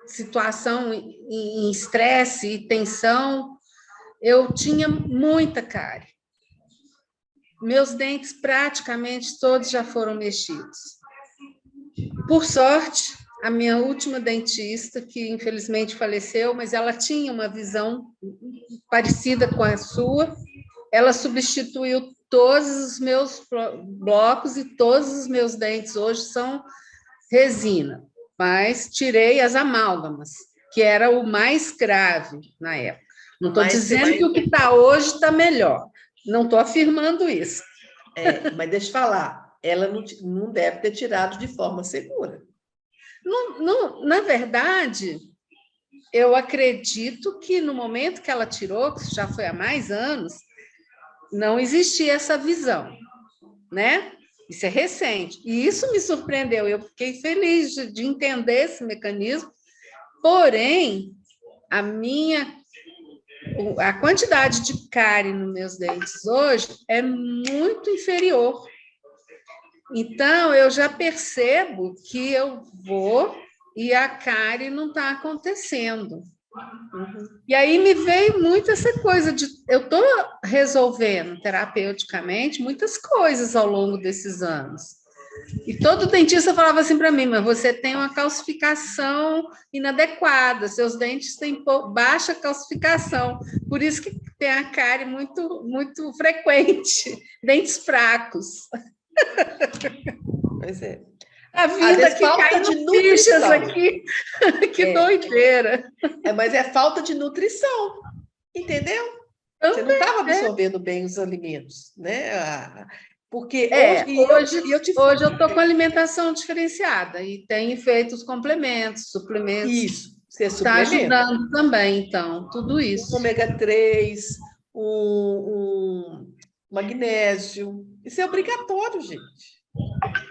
situação em estresse e tensão, eu tinha muita cárie. Meus dentes praticamente todos já foram mexidos. Por sorte, a minha última dentista, que infelizmente faleceu, mas ela tinha uma visão parecida com a sua, ela substituiu todos os meus blocos e todos os meus dentes hoje são resina. Mas tirei as amálgamas, que era o mais grave na época. Não estou dizendo que o que está hoje está melhor. Não estou afirmando isso. Mas deixa eu falar, ela não deve ter tirado de forma segura. Na verdade, eu acredito que no momento que ela tirou, que já foi há mais anos, não existia essa visão, né? Isso é recente. E isso me surpreendeu. Eu fiquei feliz de entender esse mecanismo. Porém, a quantidade de cárie nos meus dentes hoje é muito inferior. Então, eu já percebo que eu vou e a cárie não está acontecendo. E aí me veio muito essa coisa de... Eu estou resolvendo terapeuticamente muitas coisas ao longo desses anos. E todo dentista falava assim para mim, mas você tem uma calcificação inadequada, seus dentes têm baixa calcificação, por isso que tem a cárie muito, muito frequente, dentes fracos. Pois é. A vida que cai de fichas aqui, que doideira. Mas é falta de nutrição, entendeu? Você não estava absorvendo bem os alimentos, né? Porque Hoje eu estou com alimentação diferenciada e tenho feito os complementos, suplementos. Isso, você está suplementa. ajudando também, então, tudo isso. Um ômega 3, um magnésio. Isso é obrigatório, gente.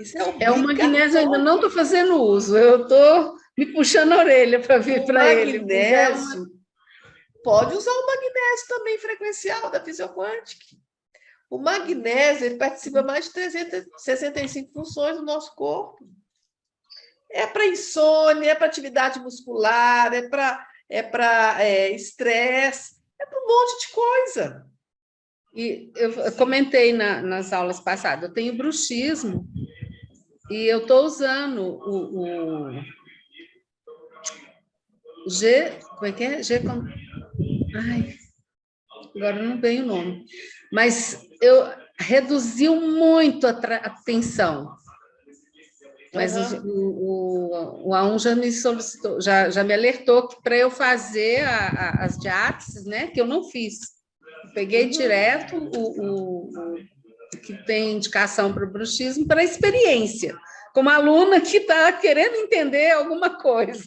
Isso é obrigatório. O magnésio eu ainda não estou fazendo uso, eu estou me puxando a orelha para vir para ele. O magnésio, pode usar o magnésio também frequencial da Fisioquântica. O magnésio, ele participa mais de 365 funções do nosso corpo. É para insônia, é para atividade muscular, é para estresse, é para um monte de coisa. E eu comentei nas aulas passadas, eu tenho bruxismo e eu estou usando o G, como é que é? Ai, agora não vem o nome. Mas reduziu muito a tensão. Mas o A1 já me solicitou, já me alertou que para eu fazer as diáteses, né, que eu não fiz. Eu peguei direto o que tem indicação para o bruxismo para experiência, como aluna que está querendo entender alguma coisa.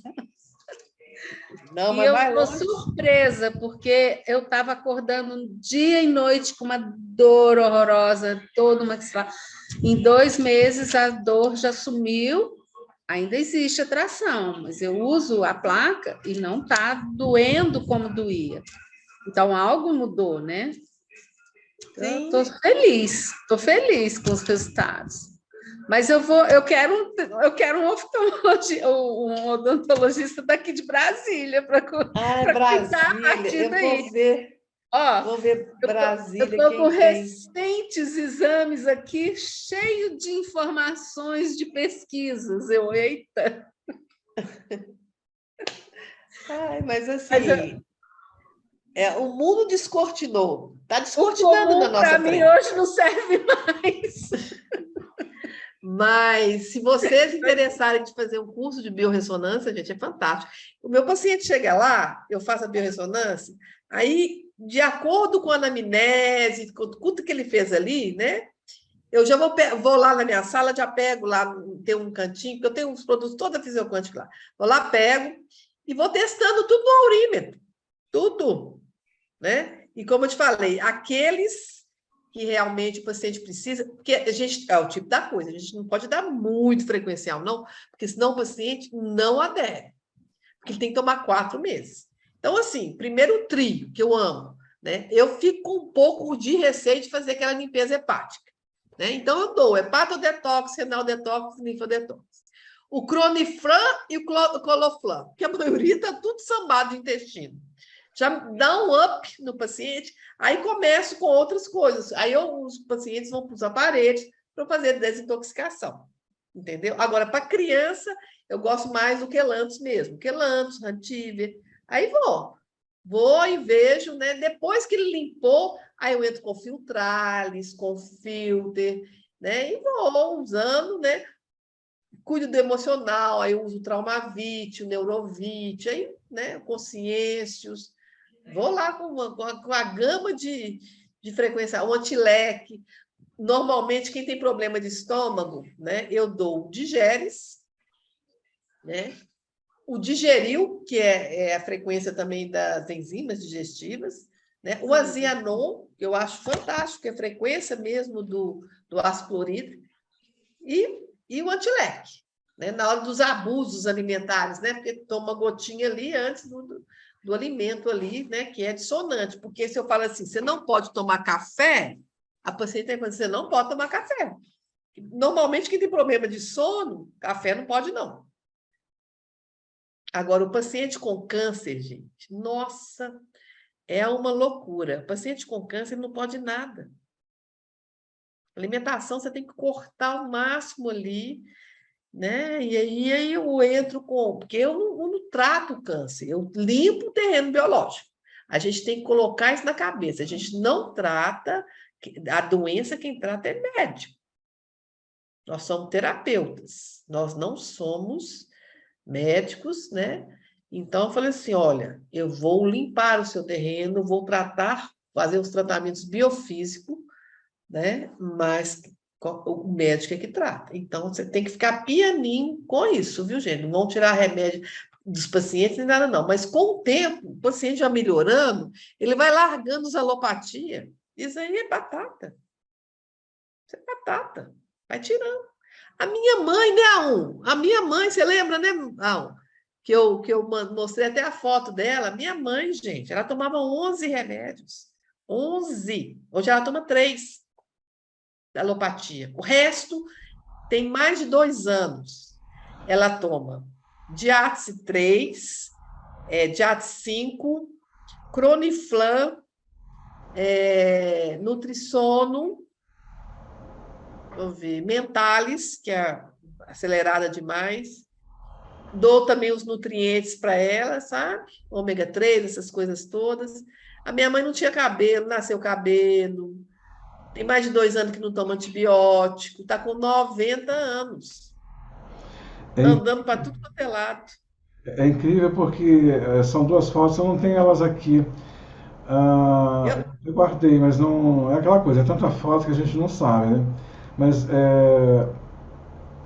Não, e mas eu estou surpresa, porque eu estava acordando dia e noite com uma dor horrorosa, toda uma... Em 2 meses, a dor já sumiu, ainda existe a tração, mas eu uso a placa e não está doendo como doía. Então, algo mudou, né? Estou feliz com os resultados. Mas eu quero um odontologista daqui de Brasília para cuidar a partir daí. Vou ver Brasília. Eu estou com recentes exames aqui, cheio de informações de pesquisas. Eita! Mas assim, o mundo descortinou. Está descortinando na nossa frente. Para mim, hoje não serve mais. Mas, se vocês interessarem de fazer um curso de biorressonância, gente, é fantástico. O meu paciente chega lá, eu faço a biorressonância, aí, de acordo com a anamnese, com tudo que ele fez ali, né? Eu já vou lá na minha sala, já pego lá, tem um cantinho, porque eu tenho uns produtos toda Fisioquântica lá. Vou lá, pego e vou testando tudo no aurímetro. Tudo, né? E como eu te falei, aqueles que realmente o paciente precisa, porque a gente, é o tipo da coisa, a gente não pode dar muito frequencial, não, porque senão o paciente não adere, porque ele tem que tomar 4 meses. Então, assim, primeiro trio, que eu amo, né? Eu fico com um pouco de receio de fazer aquela limpeza hepática, né? Então, eu dou hepatodetox, renal detox, linfodetox. O Cronifran e o Coloflan, que a maioria está tudo sambado de intestino. Já dá um up no paciente, aí começo com outras coisas. Aí os pacientes vão para os aparelhos para fazer desintoxicação, entendeu? Agora, para criança, eu gosto mais do Quelanthus mesmo. Quelanthus, Rantiver. Aí vou e vejo, né? Depois que ele limpou, aí eu entro com Filtralis, com Filter, né? E vou usando, né? Cuido do emocional, aí eu uso o Traumavit, o Neurovit, aí, né? Consciêncios. Vou lá com a gama de frequência, o Antilec. Normalmente, quem tem problema de estômago, né, eu dou o Digeris, né, o Digeril, que é a frequência também das enzimas digestivas, né, o Azianon, que eu acho fantástico, que é a frequência mesmo do ácido clorídrico, e o Antilec, né, na hora dos abusos alimentares, né, porque toma uma gotinha ali antes do alimento ali, né, que é dissonante, porque se eu falo assim, você não pode tomar café, a paciente tem que dizer, você não pode tomar café. Normalmente, quem tem problema de sono, café não pode, não. Agora, o paciente com câncer, gente, nossa, é uma loucura. O paciente com câncer não pode nada. Alimentação, você tem que cortar o máximo ali, né? E aí eu entro porque eu não trato o câncer, eu limpo o terreno biológico. A gente tem que colocar isso na cabeça. A gente não trata a doença, quem trata é médico. Nós somos terapeutas, nós não somos médicos, né? Então eu falei assim, olha, eu vou limpar o seu terreno, vou tratar fazer os tratamentos biofísicos, né? Mas o médico é que trata. Então, você tem que ficar pianinho com isso, viu, gente? Não vão tirar remédio dos pacientes nem nada, não. Mas, com o tempo, o paciente já melhorando, ele vai largando as alopatia. Isso aí é batata. Isso é batata. Vai tirando. A minha mãe, né, Aum? A minha mãe, você lembra, né, Aum? Que eu mostrei até a foto dela. Minha mãe, gente, ela tomava 11 remédios. 11. Hoje ela toma 3 da alopatia. O resto tem mais de 2 anos. Ela toma Diace 3, Diace 5, Croniflan, Nutrisono, vou ver, Mentalis, que é acelerada demais. Dou também os nutrientes para ela, sabe? Ômega 3, essas coisas todas. A minha mãe não tinha cabelo, nasceu cabelo. Tem mais de 2 anos que não toma antibiótico. Está com 90 anos. Andando para tudo quanto é lado. É incrível porque são 2 fotos, eu não tenho elas aqui. Eu guardei, mas não... É aquela coisa, é tanta foto que a gente não sabe, né? Mas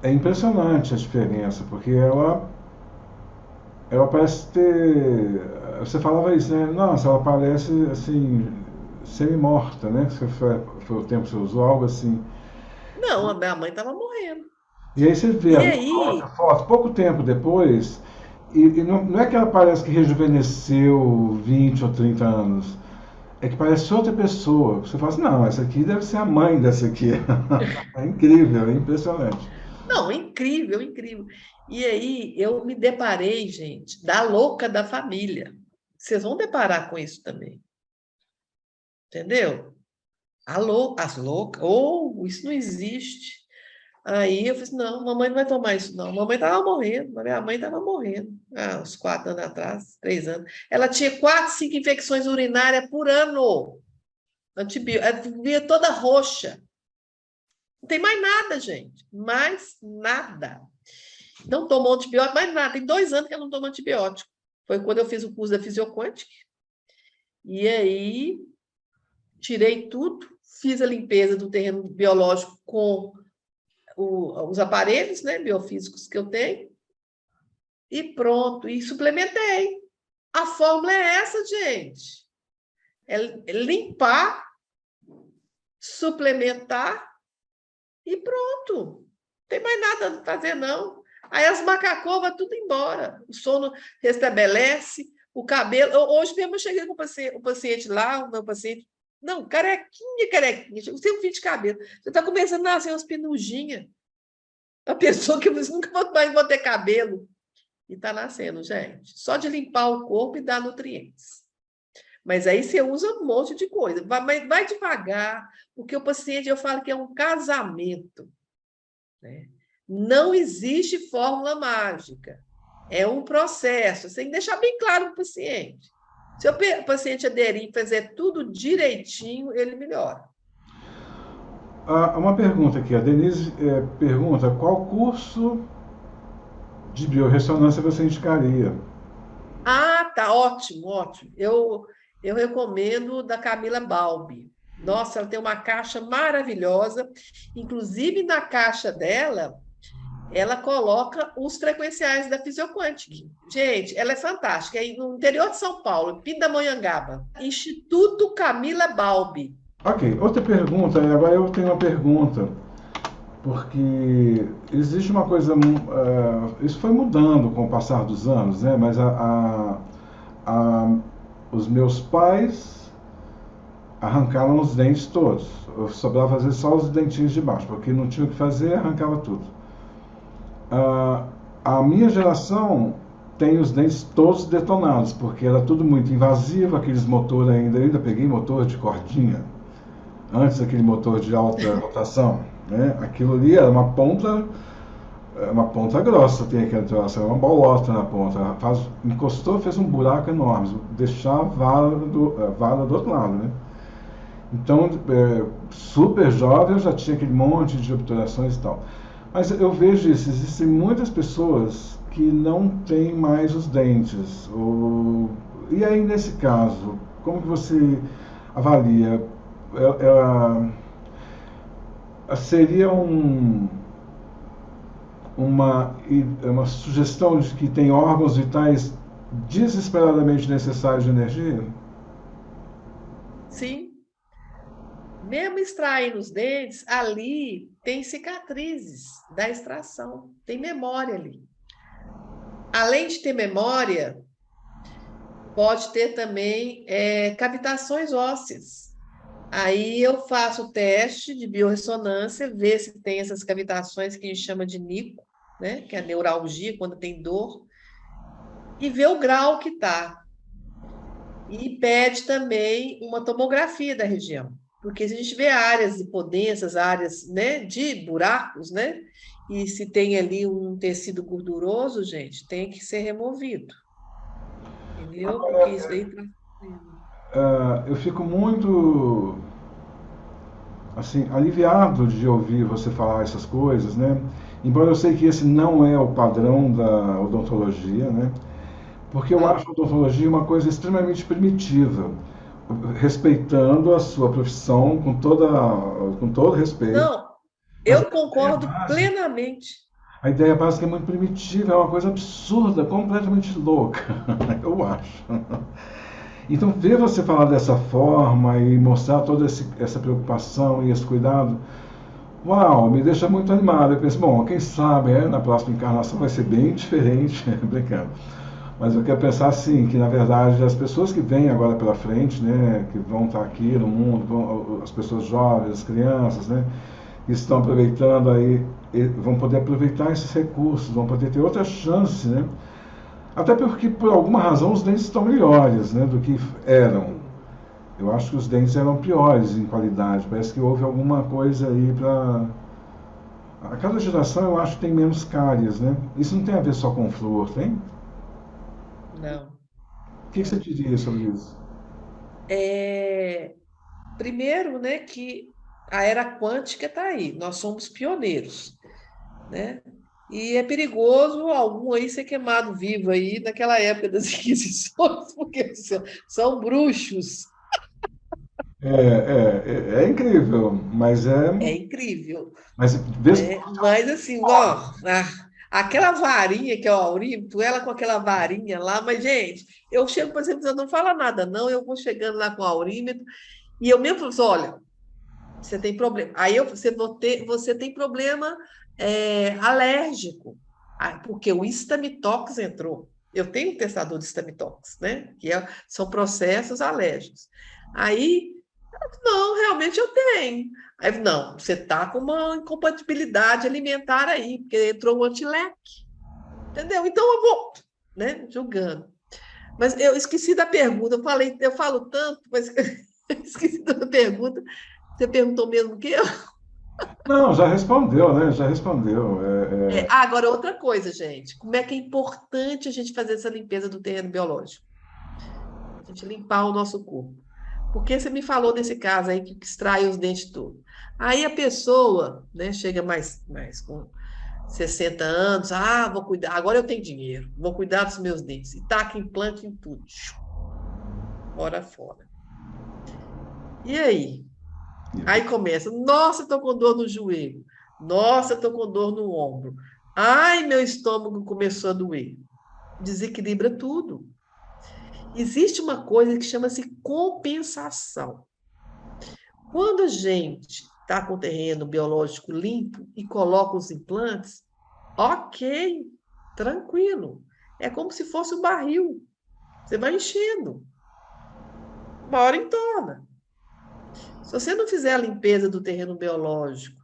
é impressionante a diferença, porque ela parece ter... Você falava isso, né? Nossa, ela parece, assim, semi-morta, né? Foi o tempo que você usou, algo assim. Não, a minha mãe estava morrendo. E aí você vê a foto, pouco tempo depois, e não é que ela parece que rejuvenesceu 20 ou 30 anos, é que parece outra pessoa. Você fala assim, não, essa aqui deve ser a mãe dessa aqui. É incrível, é impressionante. Não, incrível, incrível. E aí eu me deparei, gente, da louca da família. Vocês vão deparar com isso também. Entendeu? As loucas. Isso não existe. Aí eu falei assim, não, mamãe não vai tomar isso, não. Mamãe estava morrendo, minha mãe estava morrendo. Uns 4 anos atrás, 3 anos. Ela tinha 4, 5 infecções urinárias por ano. Antibiótico. Ela via toda roxa. Não tem mais nada, gente. Mais nada. Não tomou antibiótico, mais nada. Tem 2 anos que ela não toma antibiótico. Foi quando eu fiz o curso da Fisioquântica. E aí, tirei tudo, fiz a limpeza do terreno biológico com os aparelhos, né, biofísicos que eu tenho, e pronto, e suplementei. A fórmula é essa, gente. É limpar, suplementar e pronto. Não tem mais nada a fazer, não. Aí as macacovas tudo embora. O sono restabelece, o cabelo... Hoje mesmo eu cheguei com o paciente lá, o meu paciente... Não, carequinha. Você tem um fio de cabelo. Você está começando a nascer umas penugинhas. A pessoa que você nunca mais vai ter cabelo. E está nascendo, gente. Só de limpar o corpo e dar nutrientes. Mas aí você usa um monte de coisa. Vai devagar, porque o paciente, eu falo que é um casamento. Né? Não existe fórmula mágica. É um processo. Você tem que deixar bem claro para o paciente. Se o paciente aderir e fazer tudo direitinho, ele melhora. Uma pergunta aqui. A Denise pergunta qual curso de biorressonância você indicaria? Tá, ótimo. Eu recomendo da Camila Balbi. Nossa, ela tem uma caixa maravilhosa. Inclusive, na caixa dela, ela coloca os frequenciais da Fisioquântica. Gente, ela é fantástica. É no interior de São Paulo, Pindamonhangaba. Instituto Camila Balbi. Ok, outra pergunta. Agora eu tenho uma pergunta. Porque existe uma coisa... isso foi mudando com o passar dos anos, né? Mas os meus pais arrancaram os dentes todos. Eu sobrava fazer só os dentinhos de baixo, porque não tinha o que fazer, arrancava tudo. A minha geração tem os dentes todos detonados, porque era tudo muito invasivo, aqueles motores ainda peguei motor de cordinha, antes daquele motor de alta rotação, né? Aquilo ali era uma ponta grossa, tem aquela troça, uma bolota na ponta, encostou, fez um buraco enorme, deixava a vara do outro lado, né? Então, super jovem, eu já tinha aquele monte de obturações e tal. Mas eu vejo isso, existem muitas pessoas que não têm mais os dentes. E aí, nesse caso, como que você... avalia? Seria uma sugestão de que tem órgãos vitais desesperadamente necessários de energia? Sim. Mesmo extraindo os dentes, ali tem cicatrizes da extração, tem memória ali. Além de ter memória, pode ter também cavitações ósseas. Aí eu faço o teste de biorressonância, ver se tem essas cavitações que a gente chama de NICO, né? Que é a neuralgia, quando tem dor, e ver o grau que está. E pede também uma tomografia da região, porque se a gente vê áreas de hipodensas, áreas, né, de buracos, né? E se tem ali um tecido gorduroso, gente, tem que ser removido. Entendeu? Porque isso aí está... Eu fico muito assim, aliviado de ouvir você falar essas coisas, né? Embora eu sei que esse não é o padrão da odontologia, né? Porque eu acho a odontologia uma coisa extremamente primitiva, respeitando a sua profissão com todo respeito. Não, eu concordo plenamente. A ideia básica é muito primitiva, é uma coisa absurda, completamente louca, eu acho. Então, ver você falar dessa forma e mostrar toda essa preocupação e esse cuidado, uau, me deixa muito animado. Eu penso, bom, quem sabe na próxima encarnação vai ser bem diferente, brincando. Mas eu quero pensar assim, que na verdade as pessoas que vêm agora pela frente, né, que vão estar aqui no mundo, as pessoas jovens, as crianças, né, que estão aproveitando aí, vão poder aproveitar esses recursos, vão poder ter outra chance, né? Até porque, por alguma razão, os dentes estão melhores, né, do que eram. Eu acho que os dentes eram piores em qualidade. Parece que houve alguma coisa aí para... A cada geração, eu acho que tem menos cáries, né? Isso não tem a ver só com flúor, tem? Não. O que você diria sobre isso? Primeiro, né, que a era quântica está aí. Nós somos pioneiros, né? E é perigoso algum aí ser queimado vivo aí naquela época das Inquisições, porque são bruxos. É incrível, mas É incrível. Mas, mas assim, ó, aquela varinha que é o Aurímetro, ela com aquela varinha lá, mas, gente, eu chego para você, não fala nada, não, eu vou chegando lá com o Aurímetro, e eu mesmo falo assim, olha, você tem problema. Aí você tem problema alérgico, porque o Histamitox entrou. Eu tenho um testador de Histamitox, né? Que são processos alérgicos. Aí, não, realmente eu tenho. Aí, não, você está com uma incompatibilidade alimentar aí, porque entrou um antileque. Entendeu? Então eu vou, né, julgando. Mas eu esqueci da pergunta, eu falo tanto, mas esqueci da pergunta. Você perguntou mesmo o quê? Não, já respondeu, né? Já respondeu. Agora, outra coisa, gente. Como é que é importante a gente fazer essa limpeza do terreno biológico? A gente limpar o nosso corpo. Porque você me falou desse caso aí que extrai os dentes todos. Aí a pessoa, né, chega mais com 60 anos, vou cuidar, agora eu tenho dinheiro, vou cuidar dos meus dentes. E taca implante em tudo. Fora. E aí? Aí começa, nossa, estou com dor no joelho. Nossa, estou com dor no ombro. Ai, meu estômago começou a doer. Desequilibra tudo. Existe uma coisa que chama-se compensação. Quando a gente está com o terreno biológico limpo e coloca os implantes, ok, tranquilo. É como se fosse um barril. Você vai enchendo. Uma hora entorna. Se você não fizer a limpeza do terreno biológico,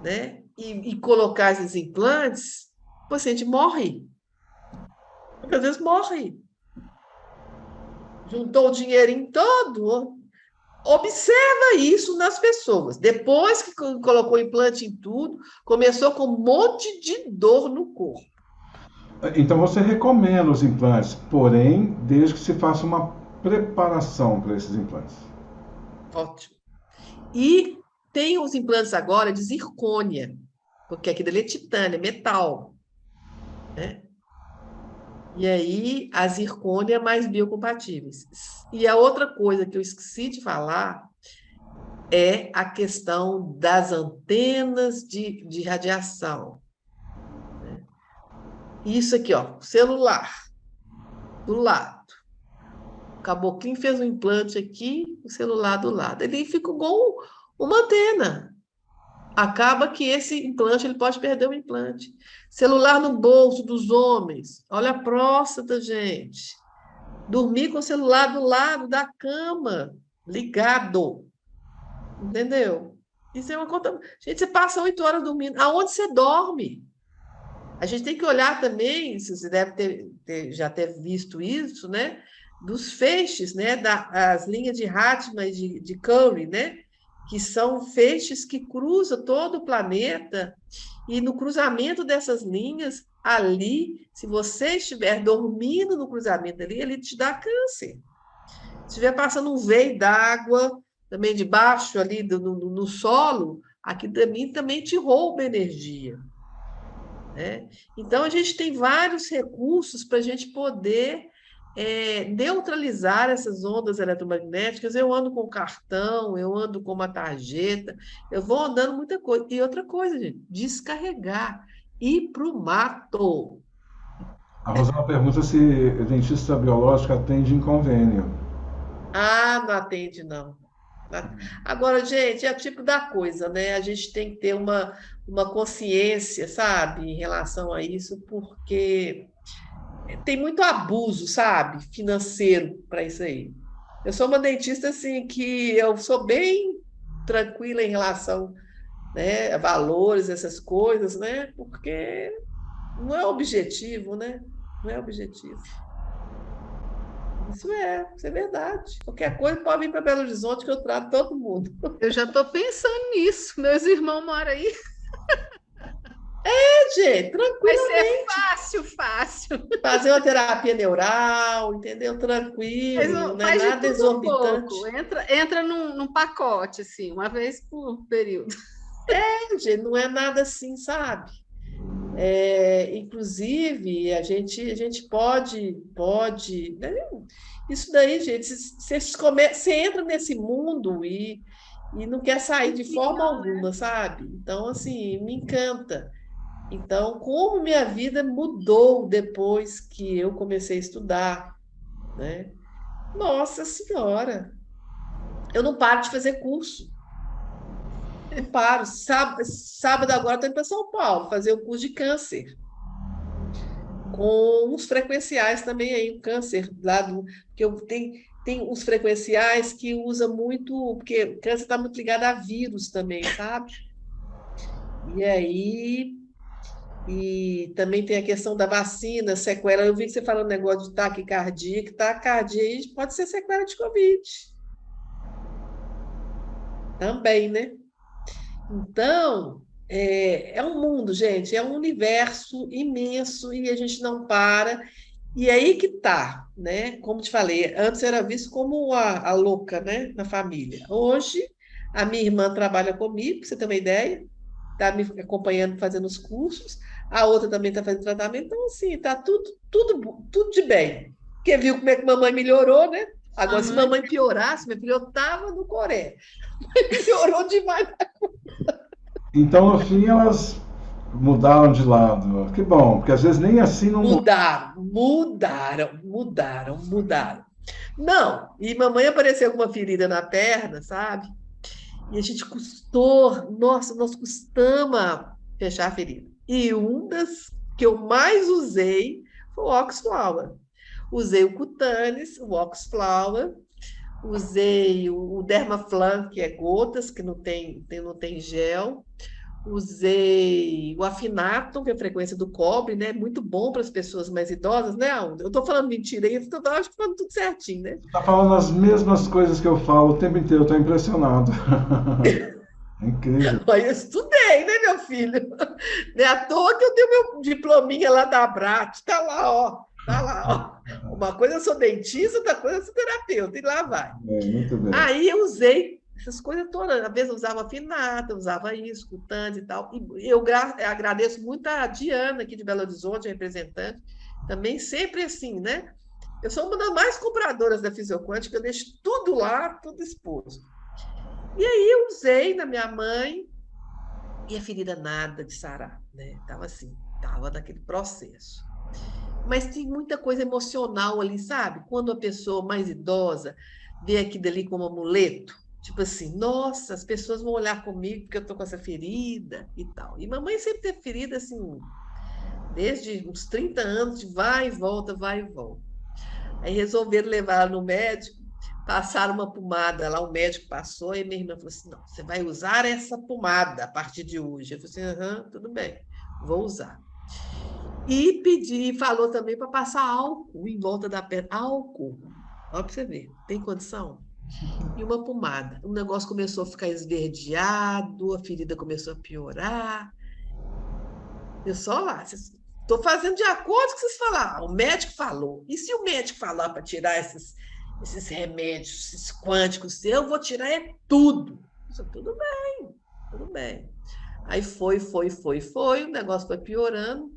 né, e colocar esses implantes, o paciente morre. Muitas vezes morre. Juntou o dinheirinho todo. Observa isso nas pessoas. Depois que colocou implante em tudo, começou com um monte de dor no corpo. Então você recomenda os implantes, porém, desde que se faça uma preparação para esses implantes. Ótimo. E tem os implantes agora de zircônia, porque aquilo ali é titânio, é metal. Né? E aí, a zircônia mais biocompatíveis. E a outra coisa que eu esqueci de falar é a questão das antenas de radiação. Isso aqui, ó, celular, do lado. O caboclinho fez um implante aqui, o celular do lado. Ele fica igual uma antena. Acaba que esse implante, ele pode perder o implante. Celular no bolso dos homens. Olha a próstata, gente. Dormir com o celular do lado da cama, ligado. Entendeu? Isso é uma conta. Gente, você passa 8 horas dormindo. Aonde você dorme? A gente tem que olhar também, se você deve já ter visto isso, né? Dos feixes, né? Das linhas de Hartmann e de Curry, né? Que são feixes que cruzam todo o planeta, e no cruzamento dessas linhas, ali, se você estiver dormindo no cruzamento ali, ele te dá câncer. Se estiver passando um veio d'água, também debaixo ali no solo, aqui também te rouba energia. Né? Então, a gente tem vários recursos para a gente poder neutralizar essas ondas eletromagnéticas. Eu ando com cartão, eu ando com uma tarjeta, eu vou andando muita coisa. E outra coisa, gente, descarregar, ir para o mato. A Rosana pergunta se dentista biológico atende em convênio. Ah, não atende, não. Agora, gente, é o tipo da coisa, né? A gente tem que ter uma consciência, sabe, em relação a isso, porque tem muito abuso, sabe, financeiro para isso aí. Eu sou uma dentista, assim, que eu sou bem tranquila em relação, né, a valores, essas coisas, né, porque não é objetivo, né? Não é objetivo. Isso é verdade. Qualquer coisa pode vir para Belo Horizonte que eu trato todo mundo. Eu já estou pensando nisso. Meus irmãos moram aí. Gente, tranquilamente. Vai ser fácil. Fazer uma terapia neural, entendeu? Tranquilo, não é nada exorbitante. Entra num pacote, assim, uma vez por período. Gente, não é nada assim, sabe? Inclusive, a gente pode, né? Isso daí, gente, você entra nesse mundo e não quer sair de forma alguma, sabe? Então, assim, me encanta. Então, como minha vida mudou depois que eu comecei a estudar, né? Nossa Senhora! Eu não paro de fazer curso. Eu paro. Sábado agora estou indo para São Paulo fazer um curso de câncer. Com uns frequenciais também aí, o câncer lá porque tem uns frequenciais que usa muito, porque o câncer está muito ligado a vírus também, sabe? E aí... E também tem a questão da vacina, sequela. Eu vi que você falando negócio de taquicardia, que taquicardia aí pode ser sequela de Covid. Também, né? Então, é um mundo, gente, é um universo imenso e a gente não para. E aí que tá, né? Como te falei, antes era visto como a louca, né? Na família. Hoje, a minha irmã trabalha comigo, para você ter uma ideia, está me acompanhando, fazendo os cursos. A outra também está fazendo tratamento. Então, assim, está tudo de bem. Porque viu como é que mamãe melhorou, né? Agora, se mamãe piorasse, minha filha, eu estava no Coreia. Piorou demais. Então, no fim, elas mudaram de lado. Que bom, porque às vezes nem assim não... Mudaram. Não, e mamãe apareceu com uma ferida na perna, sabe? E a gente nós custamos fechar a ferida. E um das que eu mais usei foi o Oxflower. Usei o Cutanes, o Oxflower, usei o Dermaflam, que é gotas, que não tem gel. Usei o Afinato, que é a frequência do cobre, né? Muito bom para as pessoas mais idosas, né, Aldo? Eu estou falando mentira aí, eu acho que falando tudo certinho, né? Está falando as mesmas coisas que eu falo o tempo inteiro, estou impressionado. É incrível. Eu estudei, né, meu filho? Não é à toa que eu tenho meu diplominha lá da Abrat, tá lá, ó. Uma coisa eu sou dentista, outra coisa eu sou terapeuta, e lá vai. Muito bem. Aí eu usei essas coisas todas. Às vezes eu usava Afinato, eu usava isso, Cutanes e tal. E eu agradeço muito a Diana, aqui de Belo Horizonte, representante, Também sempre assim, né? Eu sou uma das mais compradoras da fisioquântica, eu deixo tudo lá, tudo exposto. E aí eu usei na minha mãe, e a ferida nada de sarar, né? Tava assim, tava naquele processo. Mas tem muita coisa emocional ali, sabe? Quando a pessoa mais idosa vê aquilo ali como amuleto, tipo assim, nossa, as pessoas vão olhar comigo porque eu tô com essa ferida e tal. E mamãe sempre teve ferida assim, desde uns 30 anos, de vai e volta, vai e volta. Aí resolveram levar ela no médico, passaram uma pomada lá, o médico passou, e minha irmã falou assim, não, você vai usar essa pomada a partir de hoje. Eu falei assim, aham, tudo bem, vou usar. E falou também para passar álcool em volta da perna. Álcool, olha para você ver, tem condição? E uma pomada. O negócio começou a ficar esverdeado, a ferida começou a piorar. Eu só lá, estou fazendo de acordo com o que vocês falaram. O médico falou. E se o médico falar para tirar esses remédios, esses quânticos, eu vou tirar tudo. Isso, tudo bem, tudo bem. Aí foi, o negócio foi piorando.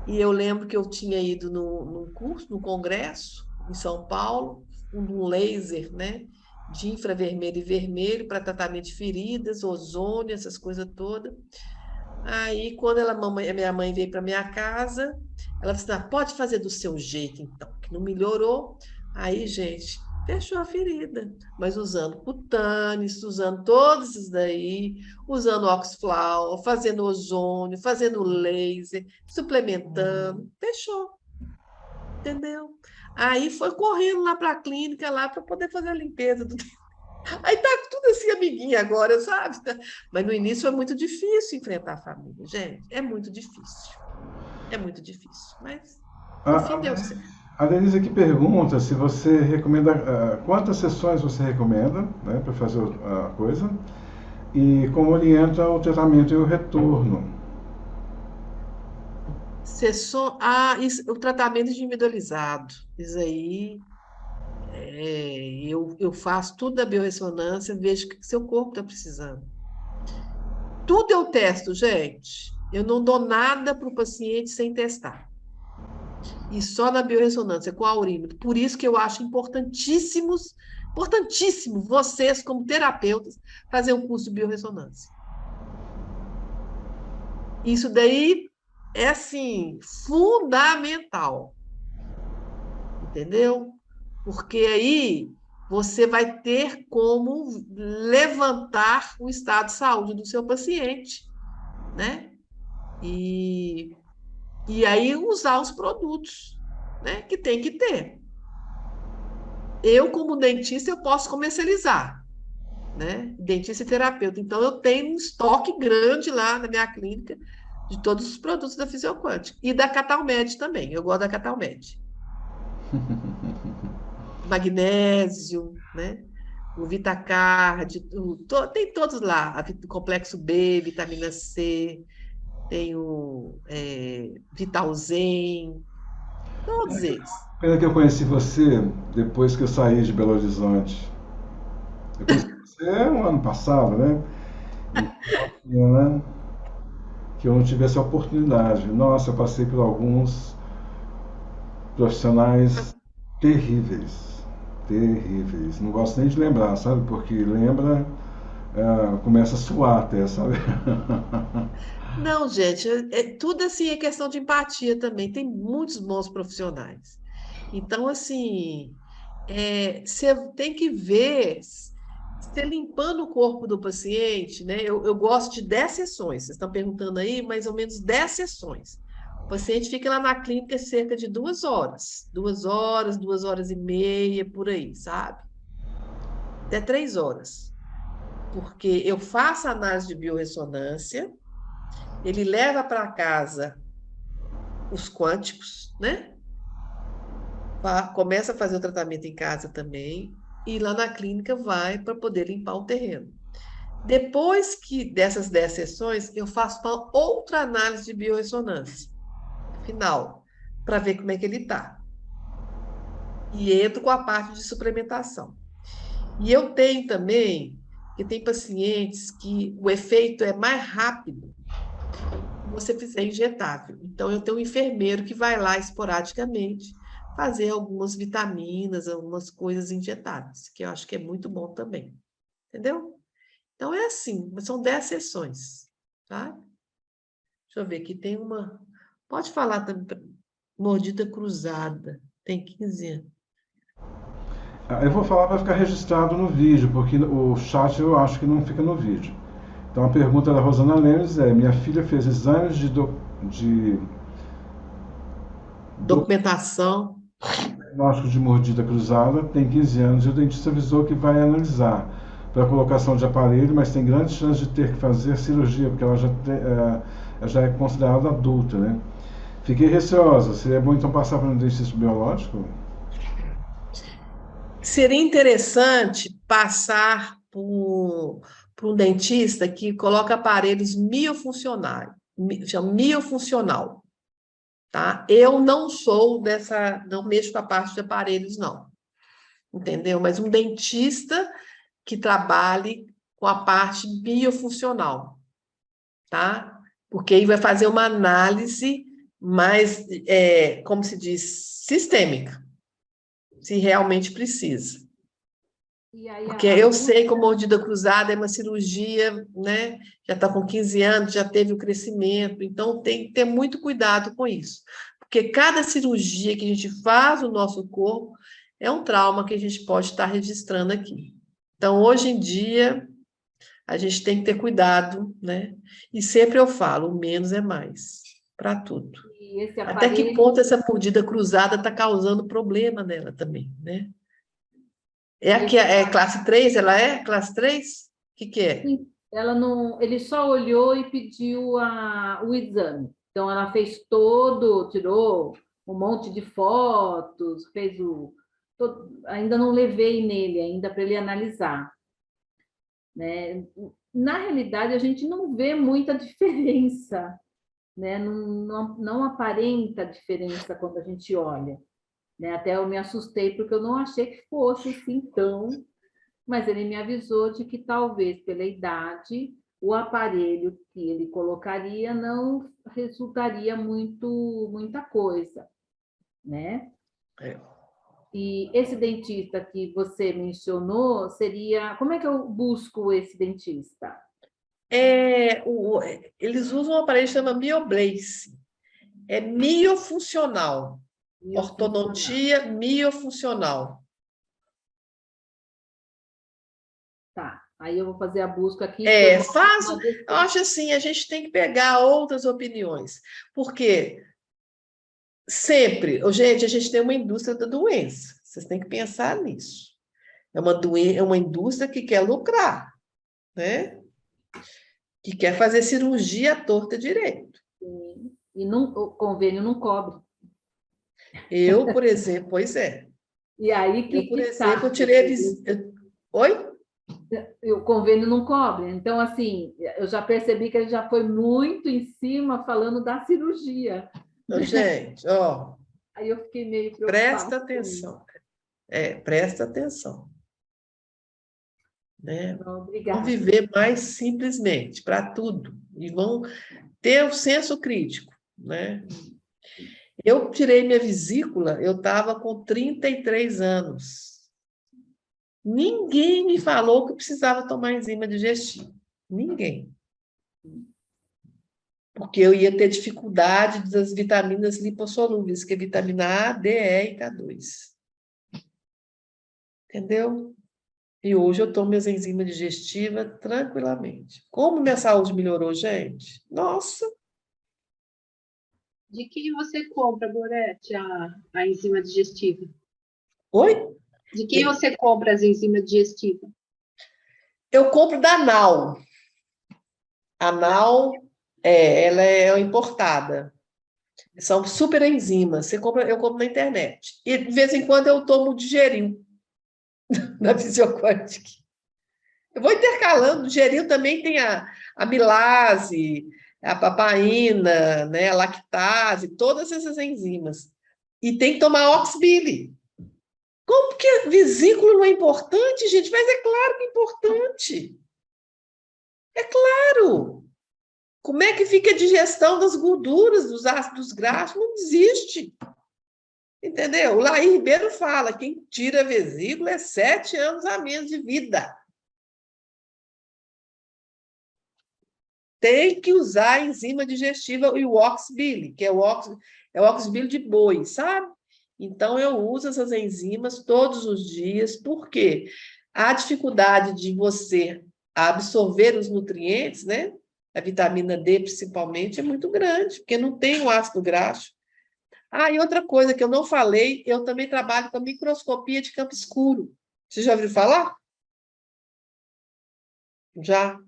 E eu lembro que eu tinha ido num curso, num congresso, em São Paulo, um laser, né, de infravermelho e vermelho para tratamento de feridas, ozônio, essas coisas todas. Aí, quando a minha mãe veio para minha casa, ela disse, pode fazer do seu jeito, então, que não melhorou. Aí, gente, fechou a ferida, mas usando cutanes, usando todos esses daí, usando Oxflower, fazendo ozônio, fazendo laser, suplementando, fechou, entendeu? Aí foi correndo lá para a clínica, lá para poder fazer a limpeza do... Aí tá tudo assim, amiguinha agora, sabe? Mas no início é muito difícil enfrentar a família, gente, é muito difícil, mas no fim deu certo. A Denise aqui pergunta se você recomenda, quantas sessões você recomenda, né, para fazer a coisa, e como orienta o tratamento e o retorno. O tratamento individualizado, isso aí, eu faço tudo da biorressonância, vejo o que seu corpo está precisando. Tudo eu testo, gente. Eu não dou nada para o paciente sem testar. E só na biorressonância, com o aurímetro. Por isso que eu acho importantíssimo vocês, como terapeutas, fazer um curso de biorressonância. Isso daí é, assim, fundamental. Entendeu? Porque aí você vai ter como levantar o estado de saúde do seu paciente, né? E aí usar os produtos, né, que tem que ter. Eu, como dentista, eu posso comercializar, né? Dentista e terapeuta. Então, eu tenho um estoque grande lá na minha clínica de todos os produtos da Fisioquântica. E da Catalmed também. Eu gosto da Catalmed. Magnésio, né? O Vitacard, tem todos lá. O complexo B, vitamina C, tem o Vitalzen, todos eles. Pena que eu conheci você depois que eu saí de Belo Horizonte. Eu conheci você um ano passado, né? Pena que eu não tive essa oportunidade. Nossa, eu passei por alguns profissionais terríveis. Não gosto nem de lembrar, sabe? Porque lembra, começa a suar até, sabe? Não, gente, tudo assim é questão de empatia também. Tem muitos bons profissionais. Então, assim, você tem que ver, você limpando o corpo do paciente, né? Eu gosto de 10 sessões. Vocês estão perguntando aí, mais ou menos 10 sessões. O paciente fica lá na clínica cerca de 2 horas. 2 horas, 2 horas e meia, por aí, sabe? Até 3 horas. Porque eu faço análise de biorressonância, ele leva para casa os quânticos, né? Começa a fazer o tratamento em casa também, e lá na clínica vai para poder limpar o terreno. Depois dessas 10 sessões, eu faço uma outra análise de biorressonância final, para ver como é que ele está. E entro com a parte de suplementação. E eu tenho também, que tem pacientes que o efeito é mais rápido você fizer injetável. Então, eu tenho um enfermeiro que vai lá esporadicamente fazer algumas vitaminas, algumas coisas injetáveis, que eu acho que é muito bom também. Entendeu? Então, é assim, são 10 sessões, tá? Deixa eu ver aqui, tem uma... Pode falar também, mordida cruzada, tem 15 anos. Eu vou falar para ficar registrado no vídeo, porque o chat eu acho que não fica no vídeo. Então, a pergunta da Rosana Lemes é: minha filha fez exames de Documentação. diagnóstico de mordida cruzada, tem 15 anos, e o dentista avisou que vai analisar para colocação de aparelho, mas tem grandes chances de ter que fazer cirurgia, porque ela já é considerada adulta, né? Fiquei receosa. Seria bom, então, passar para um dentista biológico? Seria interessante passar por um dentista que coloca aparelhos miofuncionais, chama miofuncional, tá? Eu não sou não mexo com a parte de aparelhos, não, entendeu? Mas um dentista que trabalhe com a parte biofuncional, tá? Porque aí vai fazer uma análise mais, como se diz, sistêmica, se realmente precisa. Porque eu sei que a mordida cruzada é uma cirurgia, né? Já está com 15 anos, já teve o crescimento, então tem que ter muito cuidado com isso. Porque cada cirurgia que a gente faz no nosso corpo é um trauma que a gente pode estar registrando aqui. Então, hoje em dia, a gente tem que ter cuidado, né? E sempre eu falo, o menos é mais, para tudo. Até que ponto essa mordida cruzada está causando problema nela também, né? É classe 3, ela é? Classe 3? O que é? Sim, ela não, ele só olhou e pediu o exame. Então, ela fez tirou um monte de fotos, fez ainda não levei nele ainda para ele analisar. Né? Na realidade, a gente não vê muita diferença, né? Não aparenta diferença quando a gente olha. Né? Até eu me assustei, porque eu não achei que fosse assim tão... Mas ele me avisou de que talvez pela idade, o aparelho que ele colocaria não resultaria muita coisa, né? E esse dentista que você mencionou seria... Como é que eu busco esse dentista? Eles usam um aparelho que chama MioBlaze. É miofuncional. Ortodontia miofuncional. Tá, aí eu vou fazer a busca aqui. Eu acho assim, a gente tem que pegar outras opiniões, porque sempre, gente, a gente tem uma indústria da doença, vocês têm que pensar nisso. É uma indústria que quer lucrar, né? Que quer fazer cirurgia à torta direito. E o convênio não cobre. Eu, por exemplo, pois é. E aí que por exemplo, eu tirei a visita. Oi? O convênio não cobre. Então, assim, eu já percebi que ele já foi muito em cima falando da cirurgia. Gente, ó. Aí eu fiquei meio preocupada. Presta atenção. Presta atenção. Né? Obrigada. Vão viver mais simplesmente, para tudo. E vão ter o senso crítico, né? Eu tirei minha vesícula, eu estava com 33 anos. Ninguém me falou que precisava tomar enzima digestiva. Ninguém. Porque eu ia ter dificuldade das vitaminas lipossolúveis, que é vitamina A, D, E e K2. Entendeu? E hoje eu tomo minhas enzimas digestivas tranquilamente. Como minha saúde melhorou, gente? Nossa! De quem você compra, Gorete, a enzima digestiva? Oi? De quem você compra as enzimas digestivas? Eu compro da Nau. A Nau, ela é importada. São super enzimas. Eu compro na internet. E, de vez em quando, eu tomo digeril na Fisioquantic. Eu vou intercalando. O digeril também tem a amilase, a papaina, né, a lactase, todas essas enzimas. E tem que tomar oxbile. Como que vesícula não é importante, gente? Mas é claro que é importante. É claro. Como é que fica a digestão das gorduras, dos ácidos graxos? Não existe. Entendeu? O Laí Ribeiro fala, quem tira a vesícula é 7 anos a menos de vida. Tem que usar a enzima digestiva e o oxbile, que é o oxbile de boi, sabe? Então, eu uso essas enzimas todos os dias, porque a dificuldade de você absorver os nutrientes, né? A vitamina D, principalmente, é muito grande, porque não tem o ácido graxo. Ah, e outra coisa que eu não falei, eu também trabalho com a microscopia de campo escuro. Você já ouviu falar? Já?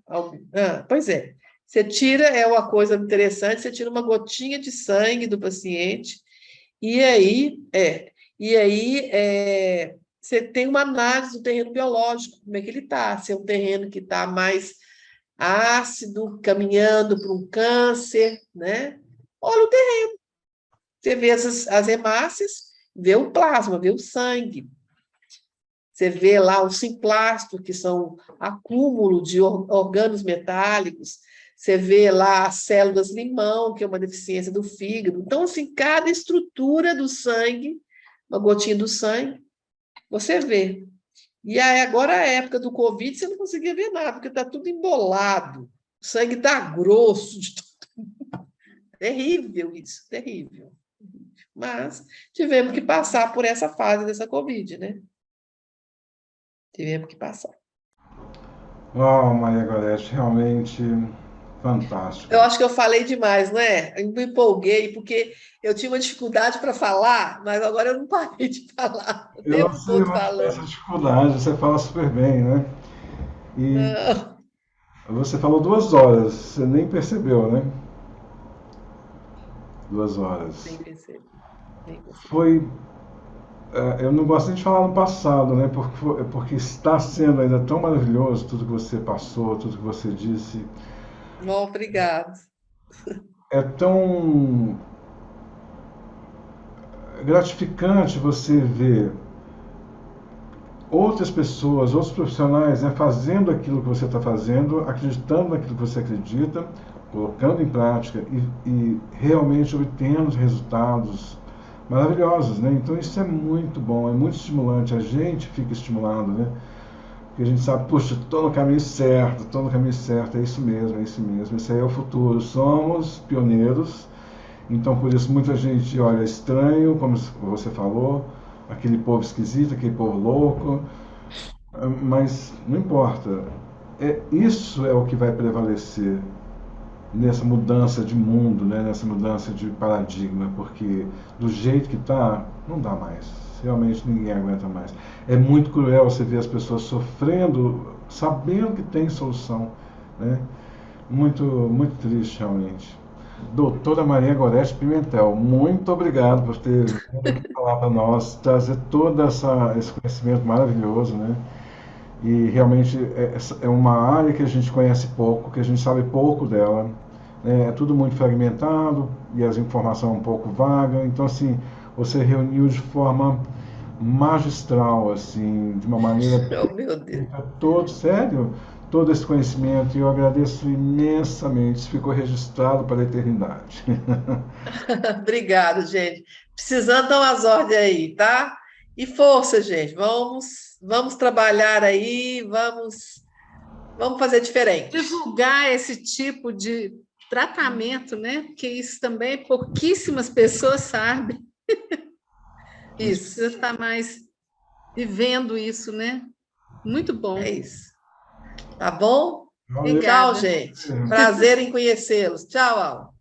Pois é. Você tira, é uma coisa interessante, você tira uma gotinha de sangue do paciente, e aí você tem uma análise do terreno biológico, como é que ele está, se é um terreno que está mais ácido, caminhando para um câncer, né? Olha o terreno. Você vê as hemácias, vê o plasma, vê o sangue. Você vê lá o simplasto, que são acúmulo de orgânulos metálicos. Você vê lá as células limão, que é uma deficiência do fígado. Então, assim, cada estrutura do sangue, uma gotinha do sangue, você vê. E aí, agora, a época do Covid, você não conseguia ver nada, porque está tudo embolado. O sangue está grosso. Terrível isso, terrível. Mas tivemos que passar por essa fase dessa Covid, né? Tivemos que passar. Maria Gorete, realmente fantástico. Eu acho que eu falei demais, não é? Eu me empolguei, porque eu tinha uma dificuldade para falar, mas agora eu não parei de falar. O Eu tempo sei todo mais falando. essa dificuldade, você fala super bem, né? E você falou 2 horas, você nem percebeu, né? 2 horas. Nem percebi. Foi... eu não gosto nem de falar no passado, né? Porque está sendo ainda tão maravilhoso tudo que você passou, tudo que você disse. Obrigado. É tão gratificante você ver outras pessoas, outros profissionais, né, fazendo aquilo que você está fazendo, acreditando naquilo que você acredita, colocando em prática e realmente obtendo resultados maravilhosos, né? Então isso é muito bom, é muito estimulante, a gente fica estimulado, né? Porque a gente sabe, puxa, estou no caminho certo, é isso mesmo, esse aí é o futuro, somos pioneiros, então por isso muita gente olha estranho, como você falou, aquele povo esquisito, aquele povo louco, mas não importa, isso é o que vai prevalecer nessa mudança de mundo, né? Nessa mudança de paradigma, porque do jeito que está, não dá mais. Realmente ninguém aguenta mais. É muito cruel você ver as pessoas sofrendo, sabendo que tem solução, né? Muito, muito triste, realmente. Doutora Maria Gorete Pimentel, muito obrigado por ter vindo aqui falar para nós, trazer todo esse conhecimento maravilhoso, né? E realmente é uma área que a gente conhece pouco, que a gente sabe pouco dela. É tudo muito fragmentado e as informações um pouco vagas. Então, assim, você reuniu de forma magistral, assim, de uma maneira... Oh, meu Deus. Todo esse conhecimento, e eu agradeço imensamente. Isso ficou registrado para a eternidade. Obrigado, gente. Precisando dar umas ordens aí, tá? E força, gente. Vamos trabalhar aí, vamos fazer diferente. Divulgar esse tipo de tratamento, né? Porque isso também pouquíssimas pessoas sabem. Isso. Precisa estar mais vivendo isso, né? Muito bom. É isso. Tá bom? Valeu. Tchau, gente. Prazer em conhecê-los. Tchau, Al.